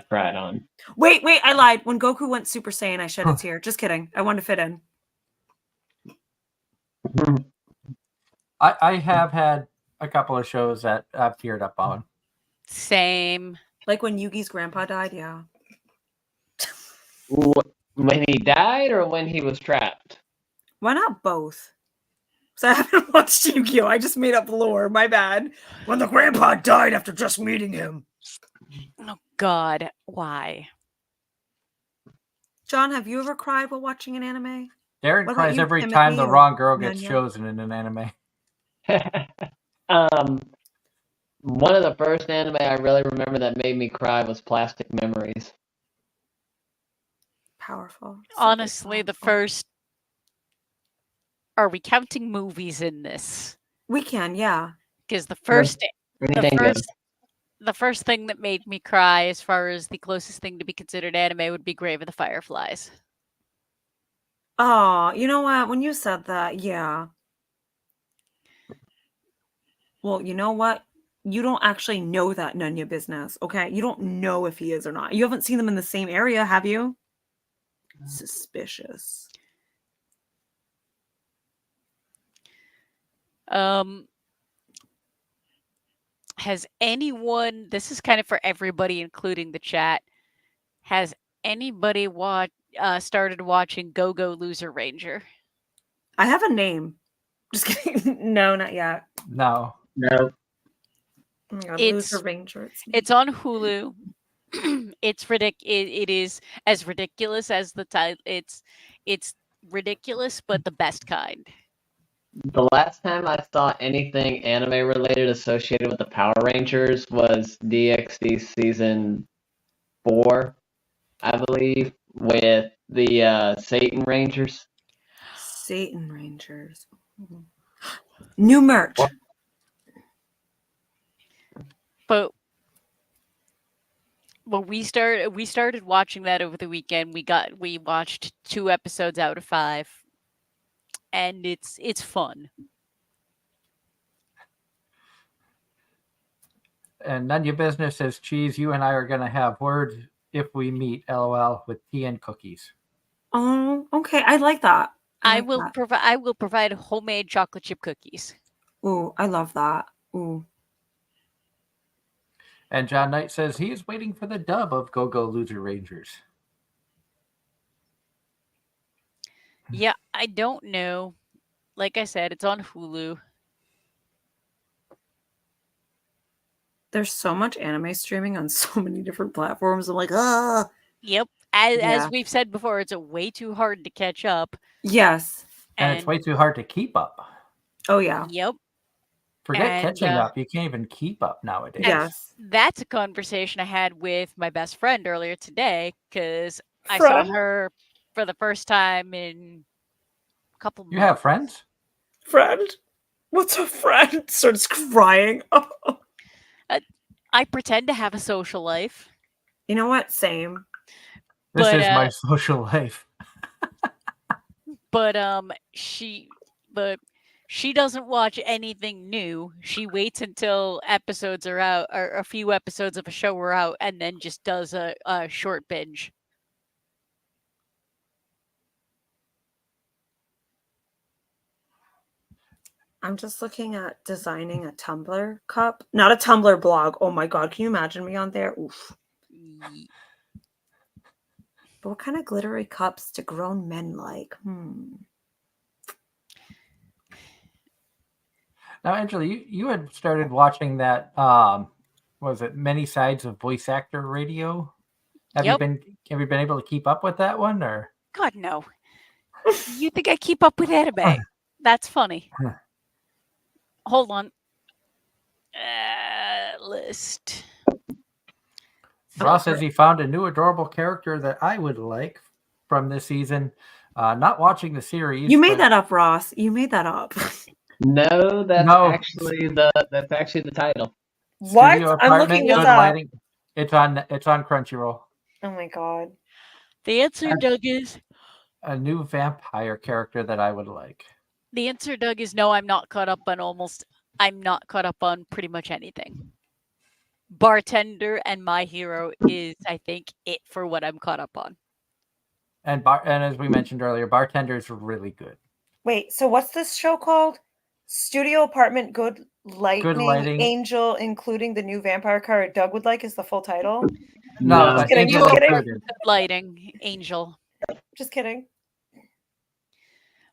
cried on. Wait, I lied. When Goku went Super Saiyan, I shed a tear. Just kidding. I wanted to fit in. I have had a couple of shows that I've teared up on. Same. Like when Yugi's grandpa died, yeah. When he died or when he was trapped? Why not both? So I haven't watched Yu-Gi-Oh! I just made up lore. My bad. When the grandpa died after just meeting him. Oh God, why? John, have you ever cried while watching an anime? Darren cries every time the wrong girl gets chosen in an anime. One of the first anime I really remember that made me cry was Plastic Memories. Powerful. Honestly, the first... Are we counting movies in this? We can, yeah. Because the first thing that made me cry, as far as the closest thing to be considered anime, would be Grave of the Fireflies. Oh, you know what? When you said that, yeah. Well, you know what? You don't actually know that Nunya business, okay? You don't know if he is or not. You haven't seen them in the same area, have you? Suspicious. Has anyone, this is kind of for everybody, including the chat, has anybody started watching Go-Go Loser Ranger? I have a name. Just kidding. No, not yet. No. No. Oh my God, Loser Ranger. It's on Hulu. It's ridiculous. It is as ridiculous as the title. It's ridiculous, but the best kind. The last time I saw anything anime related associated with the Power Rangers was DxD season 4, I believe, with the Satan Rangers. Satan Rangers. New merch. But Well, we started watching that over the weekend. We watched 2 episodes out of 5, and it's fun. And none of your business says, Cheese, you and I are going to have words if we meet, LOL, with tea and cookies. Oh, okay. I like that. I like will that. provide homemade chocolate chip cookies. Ooh, I love that. Ooh. And John Knight says he is waiting for the dub of Go Go Loser Rangers. Yeah, I don't know. Like I said, it's on Hulu. There's so much anime streaming on so many different platforms. I'm like, ah. Yep. As Yeah. we've said before, it's way too hard to catch up. Yes. And it's way too hard to keep up. Oh yeah. Yep. Forget And, catching up. You can't even keep up nowadays. Yes. That's a conversation I had with my best friend earlier today because I saw her for the first time in a couple months. You have friends? Friend? What's a friend? Starts crying. I pretend to have a social life. You know what? Same. This But, is my social life. But she doesn't watch anything new. She waits until episodes are out, or a few episodes of a show are out, and then just does a short binge. I'm just looking at designing a Tumblr cup. Not a Tumblr blog. Oh my god, can you imagine me on there? Oof. But what kind of glittery cups do grown men like? Now, Angela, you had started watching that, was it Many Sides of Voice Actor Radio? Have you been able to keep up with that one, or? God, no. You think I keep up with anime? That's funny. Hold on. List. Ross says he found a new adorable character that I would like from this season. Not watching the series. You made that up, Ross. You made that up. No, that's No. actually the title. What? Studio I'm Apartment, looking Good this up. Lighting. It's on Crunchyroll. Oh my god. The answer, Doug, is A new vampire character that I would like. the answer, Doug, is no. I'm not caught up on pretty much anything. Bartender and My Hero is, I think, it for what I'm caught up on. And as we mentioned earlier, Bartender is really good. Wait, so what's this show called? Studio Apartment Good Lighting, Angel, including the new vampire card Doug would like is the full title? No, just kidding, Angel just kidding. included. Good Lighting, Angel. Just kidding.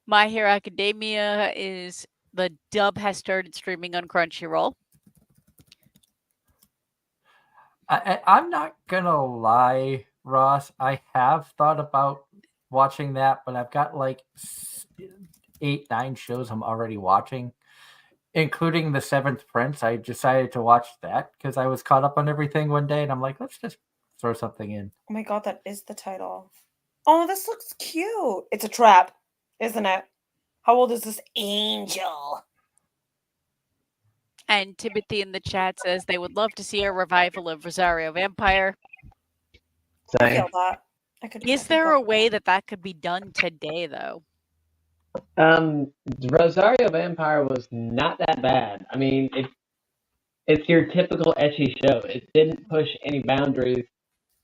My Hero Academia is the dub has started streaming on Crunchyroll. I'm not gonna lie, Ross. I have thought about watching that, but I've got like 8, 9 shows I'm already watching, including The Seventh Prince. I decided to watch that because I was caught up on everything one day, and I'm like, let's just throw something in. Oh my god, that is the title. Oh, this looks cute. It's a trap, isn't it? How old is this Angel? And Timothy in the chat says they would love to see a revival of Rosario Vampire. I feel that. Is there a way that could be done today, though? Rosario Vampire was not that bad. I mean, it's your typical ecchi show. It didn't push any boundaries.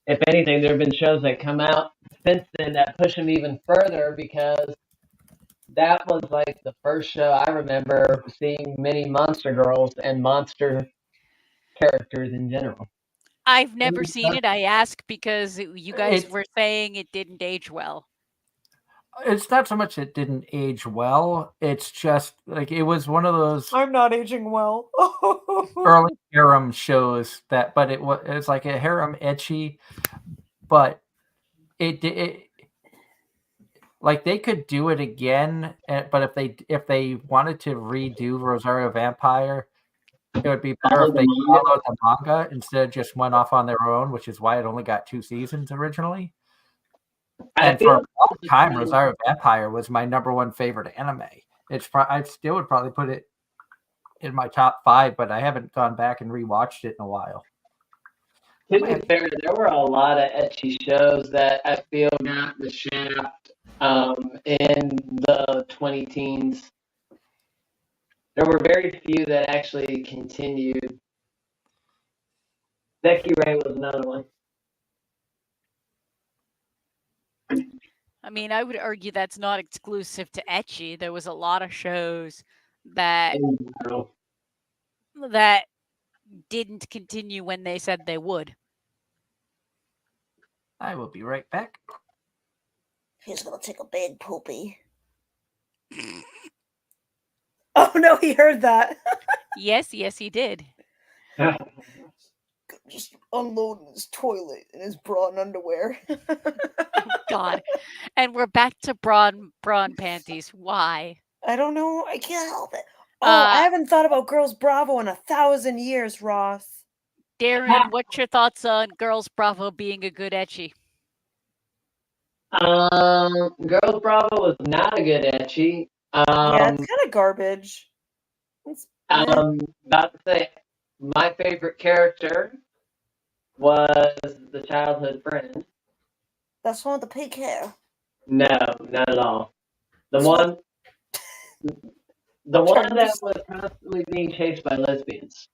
If anything, there have been shows that come out since then that push them even further because that was like the first show I remember seeing many monster girls and monster characters in general. I've never seen it. I ask because you guys were saying it didn't age well. It's not so much it didn't age well. It's just like it was one of those I'm not aging well. early harem shows but it's like a harem ecchi, but it like they could do it again, but if they wanted to redo Rosario Vampire, it would be better if they followed the manga instead of just went off on their own, which is why it only got 2 seasons originally. And for a long time, Rosario Vampire was my #1 favorite anime. I still would probably put it in my top 5, but I haven't gone back and rewatched it in a while. To be fair, there were a lot of ecchi shows that I feel got the shaft in the 20 teens. There were very few that actually continued. Becky Ray was another one. I mean, I would argue that's not exclusive to ecchi. There was a lot of shows that In general. that didn't continue when they said they would. I will be right back. He's gonna take a big poopy. Oh no, he heard that. Yes, he did. Just unloading his toilet in his bra and underwear. God. And we're back to brawn panties. Why? I don't know. I can't help it. Oh, I Uh, haven't thought about Girls Bravo in 1,000 years, Ross. Darren, what's your thoughts on Girls Bravo being a good ecchi? Girls Bravo was not a good ecchi. Yeah, it's kind of garbage. It's, About to say, my favorite character was the childhood friend. That's one with the pink hair. No, not at all. The one that was constantly being chased by lesbians.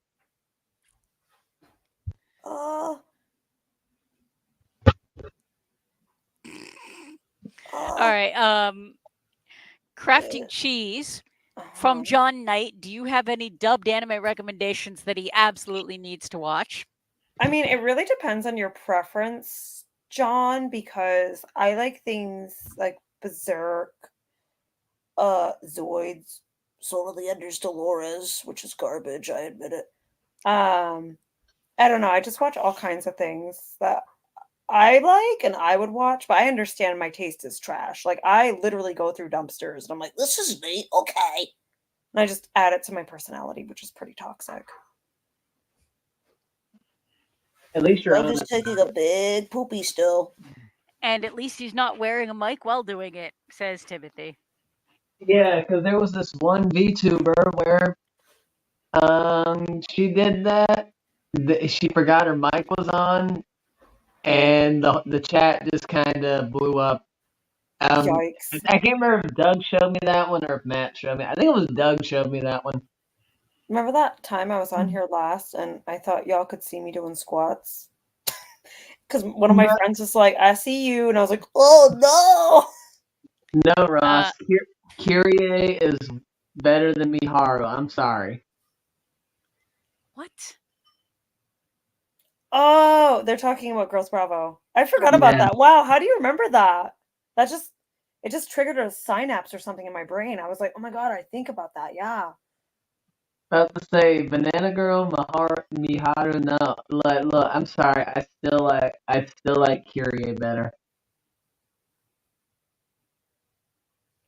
All right. Crafting Cheese from John Knight. Do you have any dubbed anime recommendations that he absolutely needs to watch? I mean, it really depends on your preference, John, because I like things like Berserk, Zoids, Soul of the Enders Dolores, which is garbage, I admit it. I don't know. I just watch all kinds of things that I like and I would watch, but I understand my taste is trash. Like I literally go through dumpsters and I'm like, This is neat, okay. and I just add it to my personality, which is pretty toxic. At least you're I'm honest. just taking a big poopy still. And at least he's not wearing a mic while doing it, says Timothy. Yeah, because there was this one VTuber where she did that. She forgot her mic was on, and the chat just kind of blew up. Yikes. I can't remember if Doug showed me that one or if Matt showed me. I think it was Doug showed me that one. Remember that time I was on here last and I thought y'all could see me doing squats? Because one of my friends was like, I see you. And I was like, Oh no! No, Ross. Kyrie is better than Miharu. I'm sorry. What? Oh, they're talking about Girls Bravo. I forgot about that. Wow, how do you remember that? It just triggered a synapse or something in my brain. I was like, oh my god, I think about that. Yeah. About to say Banana Girl, Miharu. No, look. I'm sorry. I still like Kyrie better.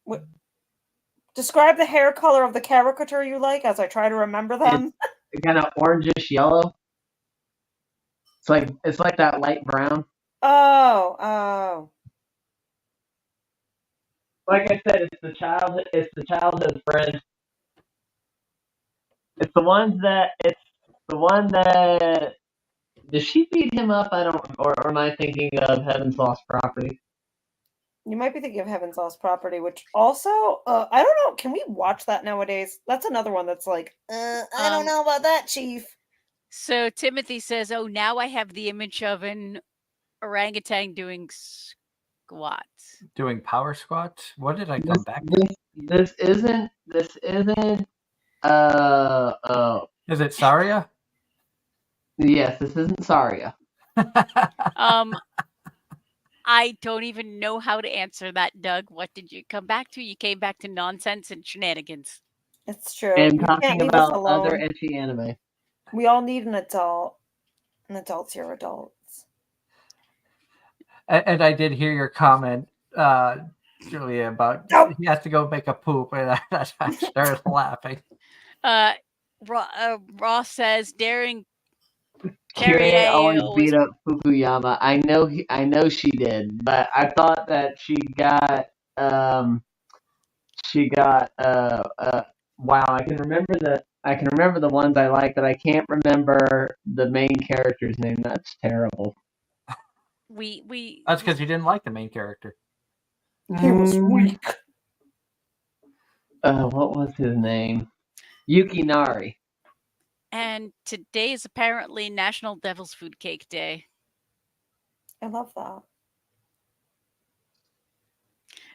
What? Describe the hair color of the caricature you like as I try to remember them. It's kind of orangish yellow. It's like that light brown. Oh. Like I said, it's the childhood friend. It's the one that does she beat him up? I don't, or am I thinking of Heaven's Lost Property? You might be thinking of Heaven's Lost Property, which also, I don't know. Can we watch that nowadays? That's another one that's like, I don't know about that, Chief. So Timothy says, oh, now I have the image of an orangutan doing squats. Doing power squats? What did I come back? This isn't. Is it Saria? Yes, this isn't Saria. I don't even know how to answer that, Doug. What did you come back to? You came back to nonsense and shenanigans. It's true. And You talking can't leave us about alone. other ecchi anime. We all need an adult. And adults here are adults. And I did hear your comment, Julia, about he has to go make a poop, and I started laughing. Ross says, daring Kyrie always beat up Fukuyama. I know she did, but I thought that she got wow, I I can remember the ones I like, but I can't remember the main character's name. That's terrible. That's because you didn't like the main character. He was weak. What was his name? Yukinari. And today is apparently National Devil's Food Cake Day. I love that.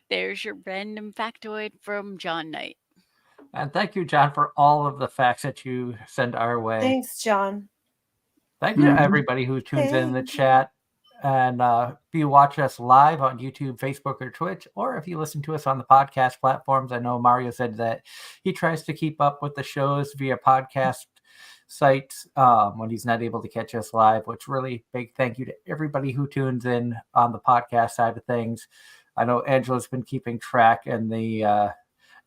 There's your random factoid from John Knight. And thank you, John, for all of the facts that you send our way. Thanks, John. Thank you to everybody who tunes in the Thank you. chat. And if you watch us live on YouTube, Facebook, or Twitch, or if you listen to us on the podcast platforms, I know Mario said that he tries to keep up with the shows via podcast sites when he's not able to catch us live, which really big thank you to everybody who tunes in on the podcast side of things. I know Angela's been keeping track, and the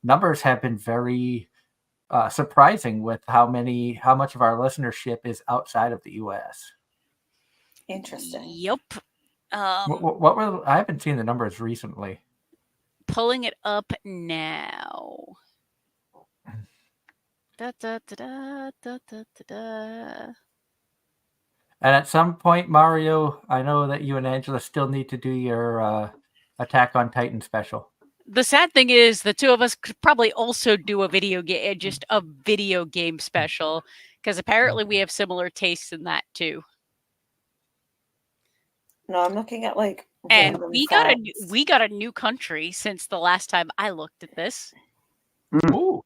numbers have been very surprising with how much of our listenership is outside of the U.S. Interesting. Yep. What were I haven't seen the numbers recently. Pulling it up now. Da, da, da, da, da, da, da, da. And at some point, Mario, I know that you and Angela still need to do your Attack on Titan special. The sad thing is, the two of us could probably also do a video game, just a video game special, because apparently we have similar tastes in that too. No, I'm looking at like And random we facts. got a new country since the last time I looked at this. Ooh.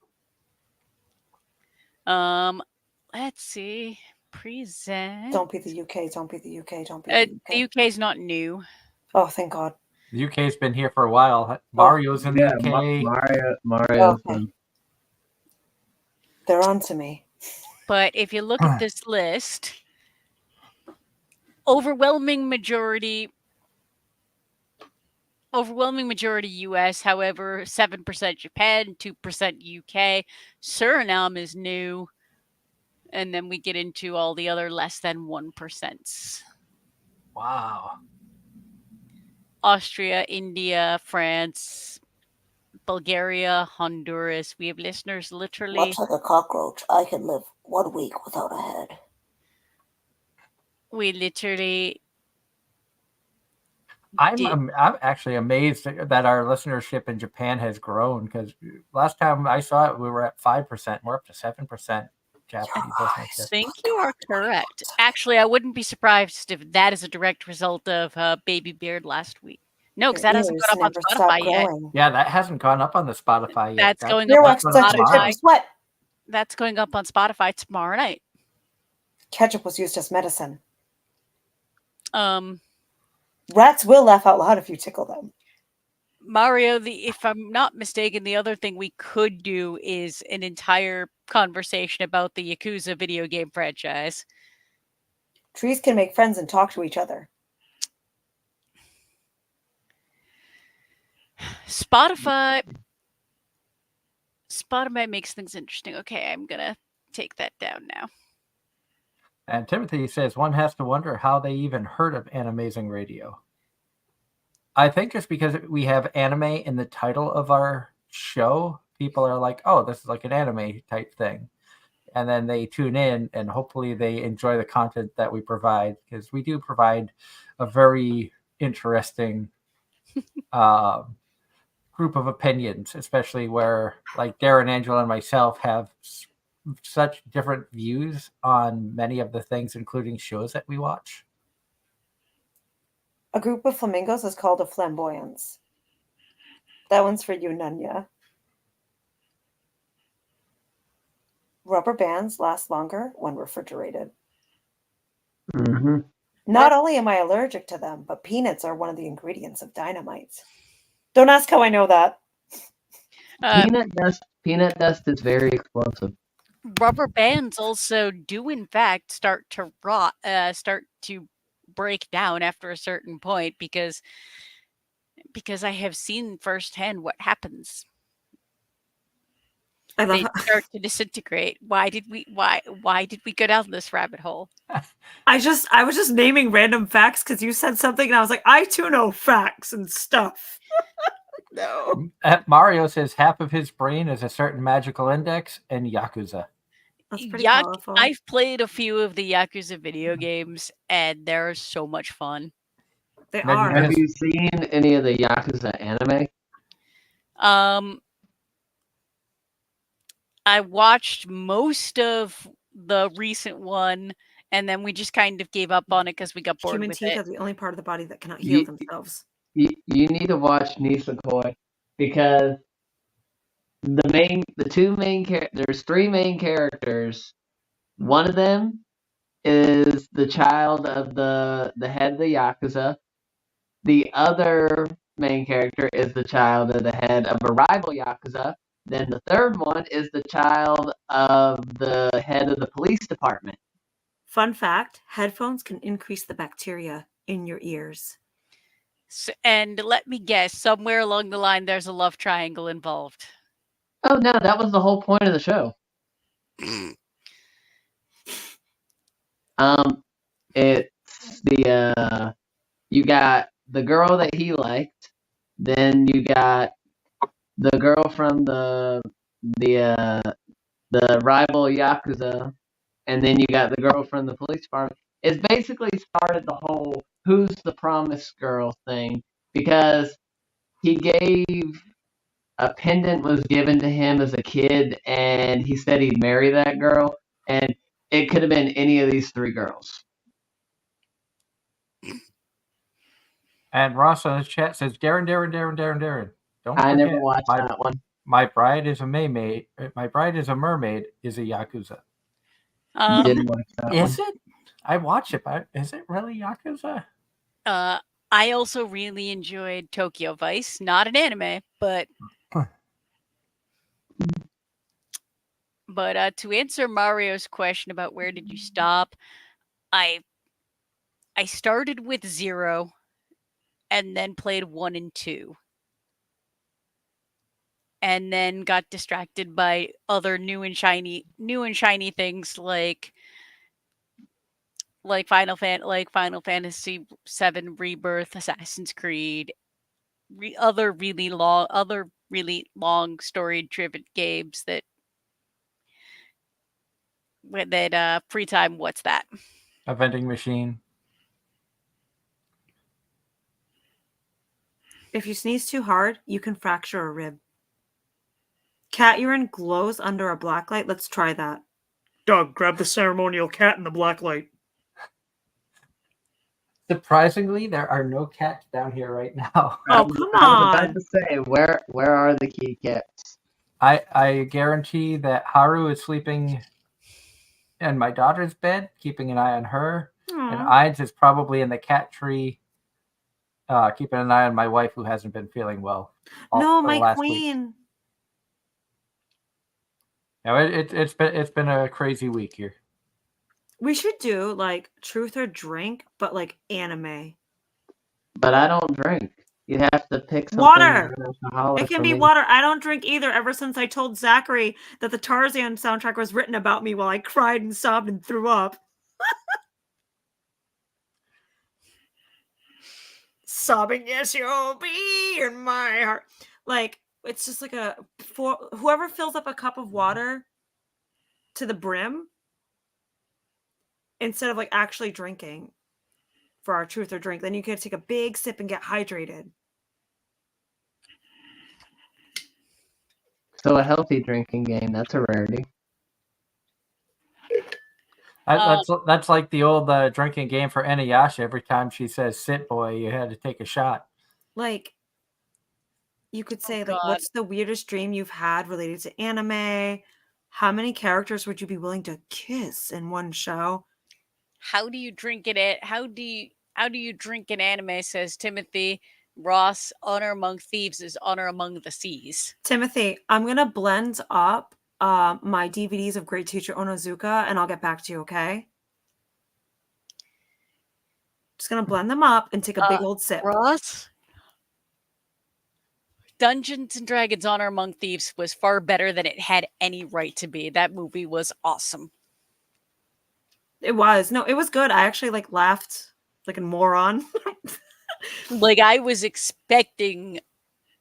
Let's see. Present. Don't be the UK. Don't be the UK. Don't be The the UK. UK is not new. Oh, thank God. The UK's been here for a while. Mario's in the Yeah, UK. Mario. Okay. They're on to me. But if you look at this list, overwhelming majority US, however, 7% Japan, 2% UK. Suriname is new. And then we get into all the other less than 1%. Wow. Austria, India, France, Bulgaria, Honduras. We have listeners literally. Much like a cockroach, I can live 1 week without a head. We literally. I'm actually amazed that our listenership in Japan has grown, because last time I saw it, we were at 5%. We're up to 7% Japanese I listenership. think you are correct. Actually, I wouldn't be surprised if that is a direct result of Baby Beard last week. No, because that hasn't gone up on Spotify yet. Yeah, that hasn't gone up on the Spotify yet. That's going up on Spotify. What? That's going up on Spotify tomorrow night. Ketchup was used as medicine. Rats will laugh out loud if you tickle them. Mario, if I'm not mistaken, the other thing we could do is an entire conversation about the Yakuza video game franchise. Trees can make friends and talk to each other. Spotify makes things interesting. Okay, I'm gonna take that down now. And Timothy says one has to wonder how they even heard of Anime-Zing Radio. I think just because we have anime in the title of our show, people are like, oh, this is like an anime type thing. And then they tune in, and hopefully they enjoy the content that we provide, because we do provide a very interesting group of opinions, especially where like Darren, Angela, and myself have such different views on many of the things, including shows that we watch. A group of flamingos is called a flamboyance. That one's for you, Nunya. Rubber bands last longer when refrigerated. Mm-hmm. Not only am I allergic to them, but peanuts are one of the ingredients of dynamite. Don't ask how I know that. Peanut dust is very explosive. Rubber bands also do, in fact, start to rot, start to break down after a certain point, because I have seen firsthand what happens. They start to disintegrate. Why did we go down this rabbit hole? I was just naming random facts because you said something and I was like, I too know facts and stuff. No. Mario says half of his brain is a certain magical index and Yakuza. That's pretty Yak- powerful. I've played a few of the Yakuza video games, and they're so much fun. They Now, you are. guys- Have you seen any of the Yakuza anime? I watched most of the recent one, and then we just kind of gave up on it because we got bored Human with teeth it. are the only part of the body that cannot heal You, themselves. you need to watch Nisekoi because there's three main characters. One of them is the child of the head of the Yakuza. The other main character is the child of the head of a rival Yakuza. Then the third one is the child of the head of the police department. Fun fact, headphones can increase the bacteria in your ears. And let me guess, somewhere along the line, there's a love triangle involved. Oh no, that was the whole point of the show. It's the you got the girl that he liked, then you got the girl from the rival Yakuza, and then you got the girl from the police department. It's basically started the whole who's the promised girl thing because he gave a pendant was given to him as a kid, and he said he'd marry that girl, and it could have been any of these three girls. And Ross on his chat says, Darren. Don't I forget, never watched that one. My Bride is a Mermaid. My Bride is a Mermaid is a Yakuza. Didn't watch that Is one. it? I watch it, but is it really Yakuza? I also really enjoyed Tokyo Vice. Not an anime, but to answer Mario's question about where did you stop, I started with 0 and then played 1 and 2. And then got distracted by other new and shiny things like Final Fantasy VII Rebirth, Assassin's Creed, other really long story-driven games that free time. What's that? A vending machine. If you sneeze too hard, you can fracture a rib. Cat urine glows under a black light. Let's try that. Doug, grab the ceremonial cat in the black light. Surprisingly, there are no cats down here right now. Oh, come I was about on. to say, where are the kitty cats? I guarantee that Haru is sleeping in my daughter's bed, keeping an eye on her. And Aw. Ides is probably in the cat tree, keeping an eye on my wife who hasn't been feeling well. No, for the my last week. queen. No, it's been a crazy week here. We should do like truth or drink, but like anime. But I don't drink. You'd have to pick something Water! non-alcoholic It can for be me. water. I don't drink either ever since I told Zachary that the Tarzan soundtrack was written about me while I cried and sobbed and threw up. Sobbing, yes, you'll be in my heart. Like, it's just like whoever fills up a cup of water to the brim instead of like actually drinking for our truth or drink, then you can take a big sip and get hydrated. So a healthy drinking game, that's a rarity. That's like the old drinking game for Inuyasha. Every time she says "sit, boy," you had to take a shot. Like, you could say, like, God. what's the weirdest dream you've had related to anime? How many characters would you be willing to kiss in one show? How do you drink it? How do you drink an anime? Says Timothy Ross. Honor among thieves is honor among the seas. Timothy, I'm gonna blend up my DVDs of Great Teacher Onizuka, and I'll get back to you, okay? Just gonna blend them up and take a big old sip. Ross. Dungeons and Dragons Honor Among Thieves was far better than it had any right to be. That movie was awesome. It was. No, it was good. I actually like laughed like a moron. Like I was expecting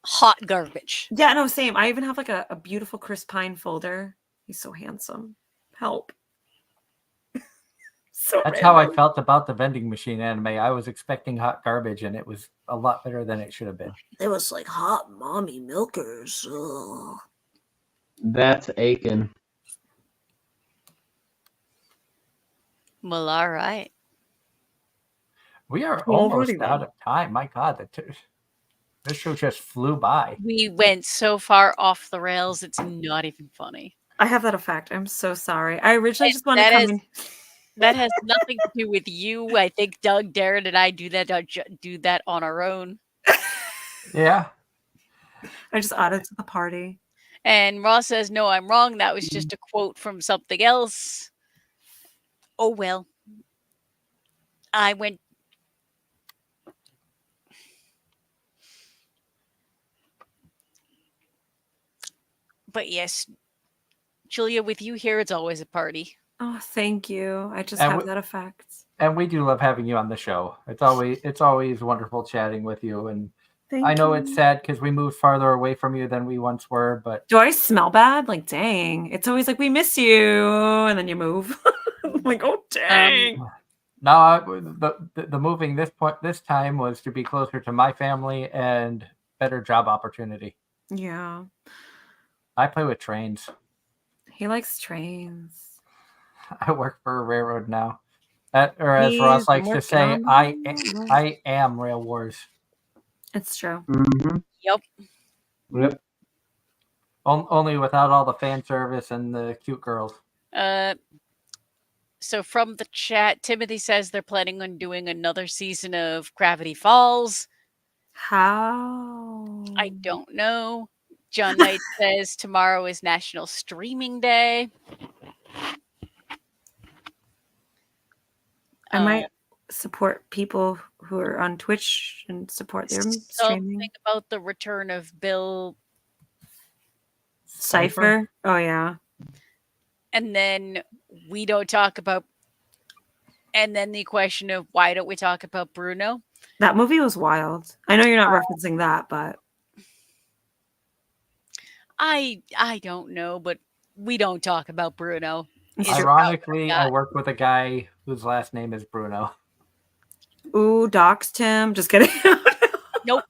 hot garbage. Yeah, no, same. I even have like a beautiful Chris Pine folder. He's so handsome. Help. So That's how I random. felt about the vending machine anime. I was expecting hot garbage, and it was a lot better than it should have been. It was like hot mommy milkers. Ugh. That's Aiken. Well, all right. We are 12:41. almost out of time. My God, this show just flew by. We went so far off the rails, it's not even funny. I have that effect. I'm so sorry. I originally just wanted to That come is- in. That has nothing to do with you. I think Doug, Darren, and I do that on our own. Yeah. I just added to the party. And Ross says, "No, I'm wrong. That was just a quote from something else." Oh well. I went. But yes, Julia, with you here, it's always a party. Oh, thank you. I just And have we- that effect. And we do love having you on the show. It's always wonderful chatting with you. And Thank I know you. it's sad because we moved farther away from you than we once were, but Do I smell bad? Like, dang. It's always like, we miss you. And then you move. I'm like, oh, dang. now the moving this time was to be closer to my family and better job opportunity. Yeah. I play with trains. He likes trains. I work for a railroad now. Or as He's Ross likes to working say, on the I am Rail Wars. It's true. Mm-hmm. Yep. Yep. Only without all the fan service and the cute girls. So from the chat, Timothy says they're planning on doing another season of Gravity Falls. How? I don't know. John Knight says tomorrow is National Streaming Day. I might support people who are on Twitch and support their streaming. Something about the return of Bill. Cypher. Oh, yeah. And then we don't talk about. And then the question of why don't we talk about Bruno? That movie was wild. I know you're not referencing that, but I don't know, but we don't talk about Bruno. It's Is true. Ironically, Yeah. I work with a guy whose last name is Bruno. ooh, doxed him. Just kidding. Nope.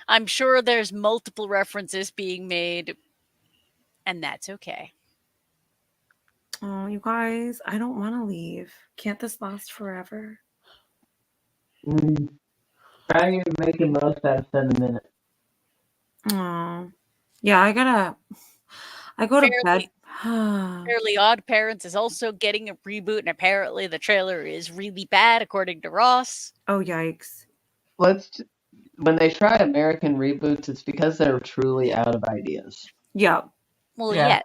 I'm sure there's multiple references being made, and that's okay. Oh, you guys, I don't want to leave. Can't this last forever? Try and make the most out of 7 minutes. Oh, yeah, I go to bed. Fairly Odd Parents is also getting a reboot, and apparently the trailer is really bad, according to Ross. Oh, yikes. When they try American reboots, it's because they're truly out of ideas. Yeah. Well, Yeah. yes.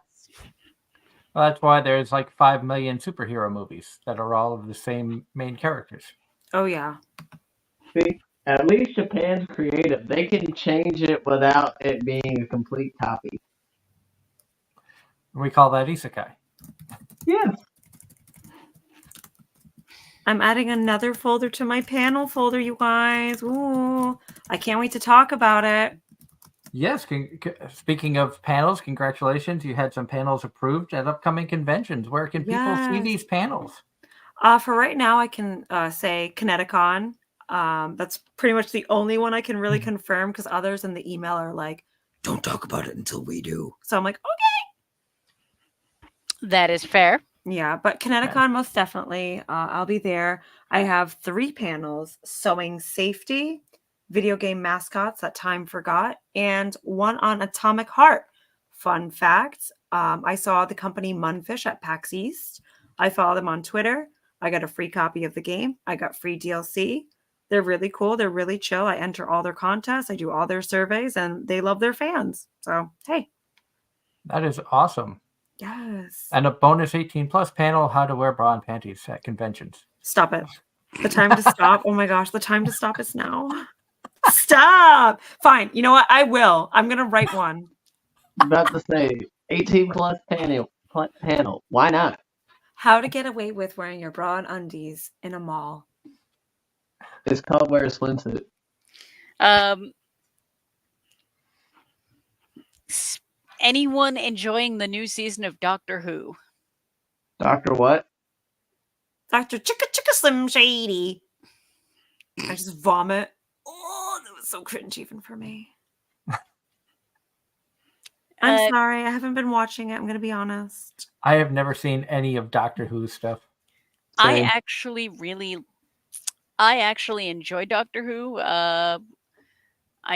Well, that's why there's like 5 million superhero movies that are all of the same main characters. Oh, yeah. See, at least Japan's creative. They can change it without it being a complete copy. We call that isekai. Yeah. I'm adding another folder to my panel folder, you guys. Ooh, I can't wait to talk about it. Yes, speaking of panels, congratulations. You had some panels approved at upcoming conventions. Where can people see Yes. these panels? For right now, I can say Kineticon. That's pretty much the only one I can really confirm because others in the email are like, don't talk about it until we do. So I'm like, okay. That is fair. Yeah, but Kineticon, most definitely. I'll be there. I have 3 panels: sewing safety, video game mascots that time forgot, and one on Atomic Heart. Fun fact, I saw the company Munfish at PAX East. I follow them on Twitter. I got a free copy of the game. I got free DLC. They're really cool. They're really chill. I enter all their contests. I do all their surveys, and they love their fans. So, hey. That is awesome. Yes. And a bonus 18 plus panel, how to wear bra and panties at conventions. Stop it. The time to stop. Oh my gosh, the time to stop is now. Stop. Fine. You know what? I will. I'm going to write one. About to say 18 plus panel. Why not? How to get away with wearing your bra and undies in a mall. It's called wear a swimsuit. Anyone enjoying the new season of Doctor Who? Doctor what? Dr. Chicka Chicka Slim Shady. I just vomit. Oh, that was so cringe even for me. I'm sorry, I haven't been watching it. I'm gonna be honest. I have never seen any of Doctor Who stuff. I Same. actually enjoy Doctor Who. I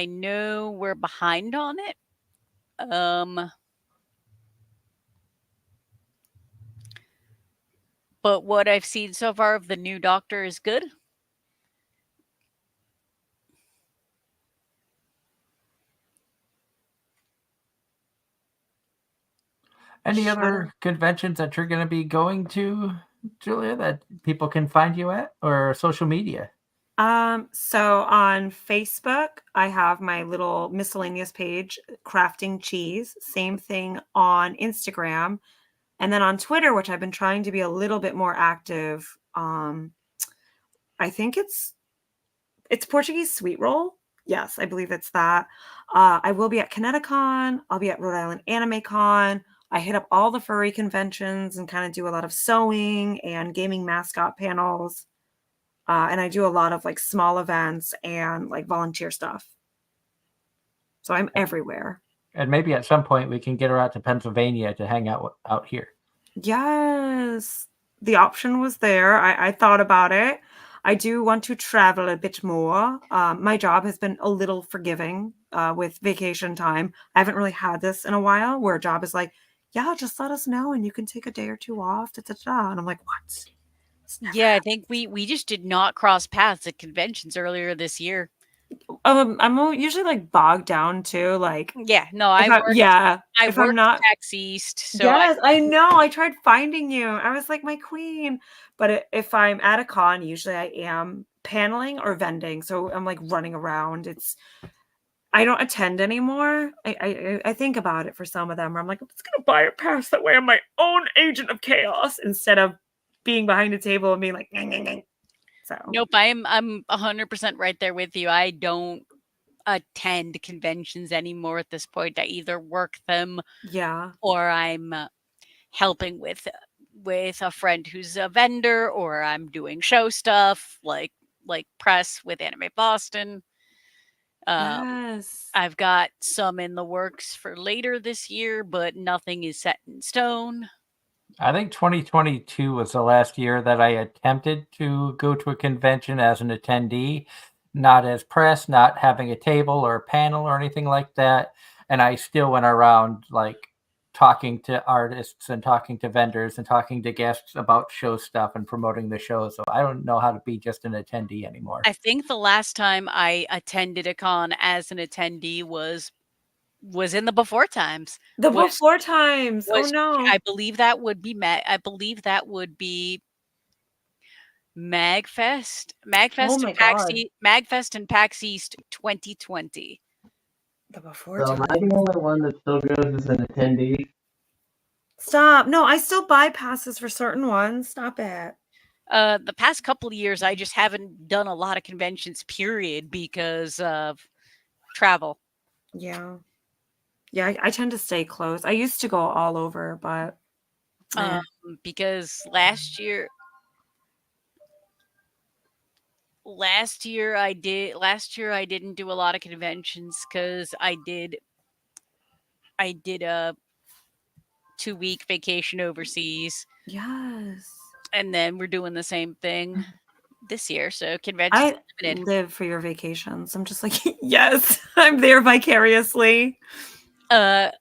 know we're behind on it. But what I've seen so far of the new Doctor is good. Any other conventions that you're going to be going to, Julia, that people can find you at, or social media? So on Facebook, I have my little miscellaneous page, Crafting Cheese. Same thing on Instagram. And then on Twitter, which I've been trying to be a little bit more active, I think it's Portuguese sweet roll. Yes, I believe it's that. I will be at Kineticon. I'll be at Rhode Island Anime Con. I hit up all the furry conventions and kind of do a lot of sewing and gaming mascot panels. And I do a lot of like small events and like volunteer stuff. So I'm everywhere. And maybe at some point we can get her out to Pennsylvania to hang out here. Yes, the option was there. I thought about it. I do want to travel a bit more. My job has been a little forgiving with vacation time. I haven't really had this in a while where a job is like, yeah, just let us know and you can take a day or two off. Da, da, da. And I'm like, what? Yeah, I think we just did not cross paths at conventions earlier this year. I'm usually like bogged down too. Like, Yeah, no, I if I'm not PAX East, so yes, I know. I tried finding you. I was like my queen. But if I'm at a con, usually I am paneling or vending. So I'm like running around. I don't attend anymore. I think about it for some of them where I'm like, I'm just gonna buy a pass that way I'm my own agent of chaos instead of being behind a table and being like, "Nyeh, nyeh, nyeh." So nope, I'm 100% right there with you. I don't attend conventions anymore at this point. I either work them, yeah, or I'm helping with a friend who's a vendor, or I'm doing show stuff like press with Anime Boston. yes. I've got some in the works for later this year, but nothing is set in stone. I think 2022 was the last year that I attempted to go to a convention as an attendee, not as press, not having a table or a panel or anything like that. And I still went around like talking to artists and talking to vendors and talking to guests about show stuff and promoting the show. So I don't know how to be just an attendee anymore. I think the last time I attended a con as an attendee was in the before times. Before times. Oh no. I believe that would be MagFest. Oh my God. MagFest and PAX East 2020. The before So am I times. the only one that still goes as an attendee? Stop. No, I still buy passes for certain ones. Stop it. The past couple of years, I just haven't done a lot of conventions, period, because of travel. Yeah. Yeah, I tend to stay close. I used to go all over, but because last year I didn't do a lot of conventions because I did a 2-week vacation overseas. yes. And then we're doing the same thing this year. So conventions I limited. live for your vacations. I'm just like, yes, I'm there vicariously. Well,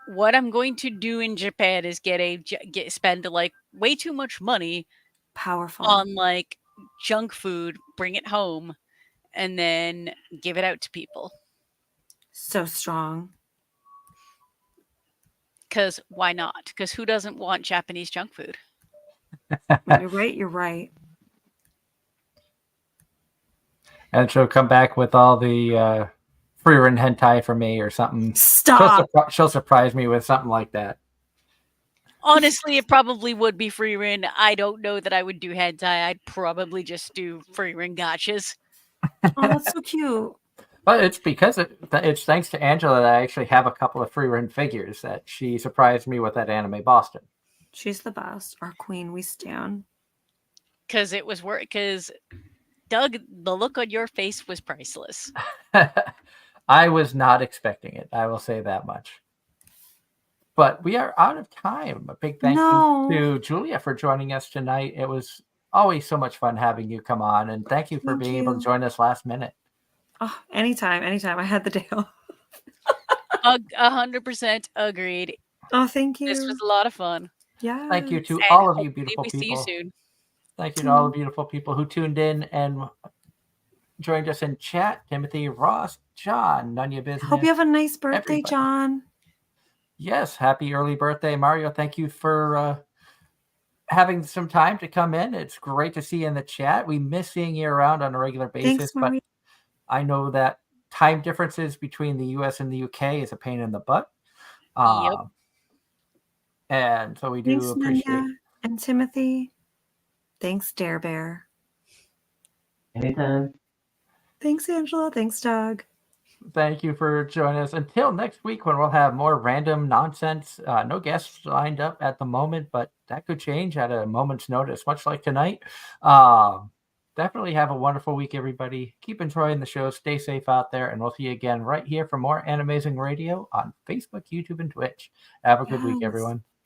what I'm going to do in Japan is spend like way too much money Powerful. on like junk food, bring it home, and then give it out to people. So strong. Because why not? Because who doesn't want Japanese junk food? You're right. You're right. And she'll come back with all the free run hentai for me or something. Stop. She'll surprise me with something like that. Honestly, it probably would be free run. I don't know that I would do hentai. I'd probably just do free run gotchas. Oh, that's so cute. But it's because it's thanks to Angela that I actually have a couple of free run figures that she surprised me with at Anime Boston. She's the best. Our queen, we stand. Because it was work. Because Doug, the look on your face was priceless. I was not expecting it. I will say that much. But we are out of time. A big thank you to Julia for joining us tonight. It was always so much fun having you come on, and thank you for being able to join us last minute. Oh, anytime. I had the day off. 100% agreed. Oh, thank you. This was a lot of fun. Yeah. Thank you to And all of you hopefully beautiful we people. see you soon. Thank you to all the beautiful people who tuned in and joined us in chat. Timothy, Ross, John, none of your business. Hope you have a nice birthday, everybody. John. Yes, happy early birthday, Mario. Thank you for having some time to come in. It's great to see you in the chat. We miss seeing you around on a regular basis, Thanks, but Mario. I know that time differences between the US and the UK is a pain in the butt. Yep. And so we do Thanks, appreciate Nanya and Timothy. Thanks, Dare Bear. Anytime. Thanks, Angela. Thanks, Doug. Thank you for joining us. Until next week when we'll have more random nonsense. No guests lined up at the moment, but that could change at a moment's notice, much like tonight. Definitely have a wonderful week, everybody. Keep enjoying the show. Stay safe out there, and we'll see you again right here for more Anime-Zing Radio on Facebook, YouTube, and Twitch. Have a good week, everyone.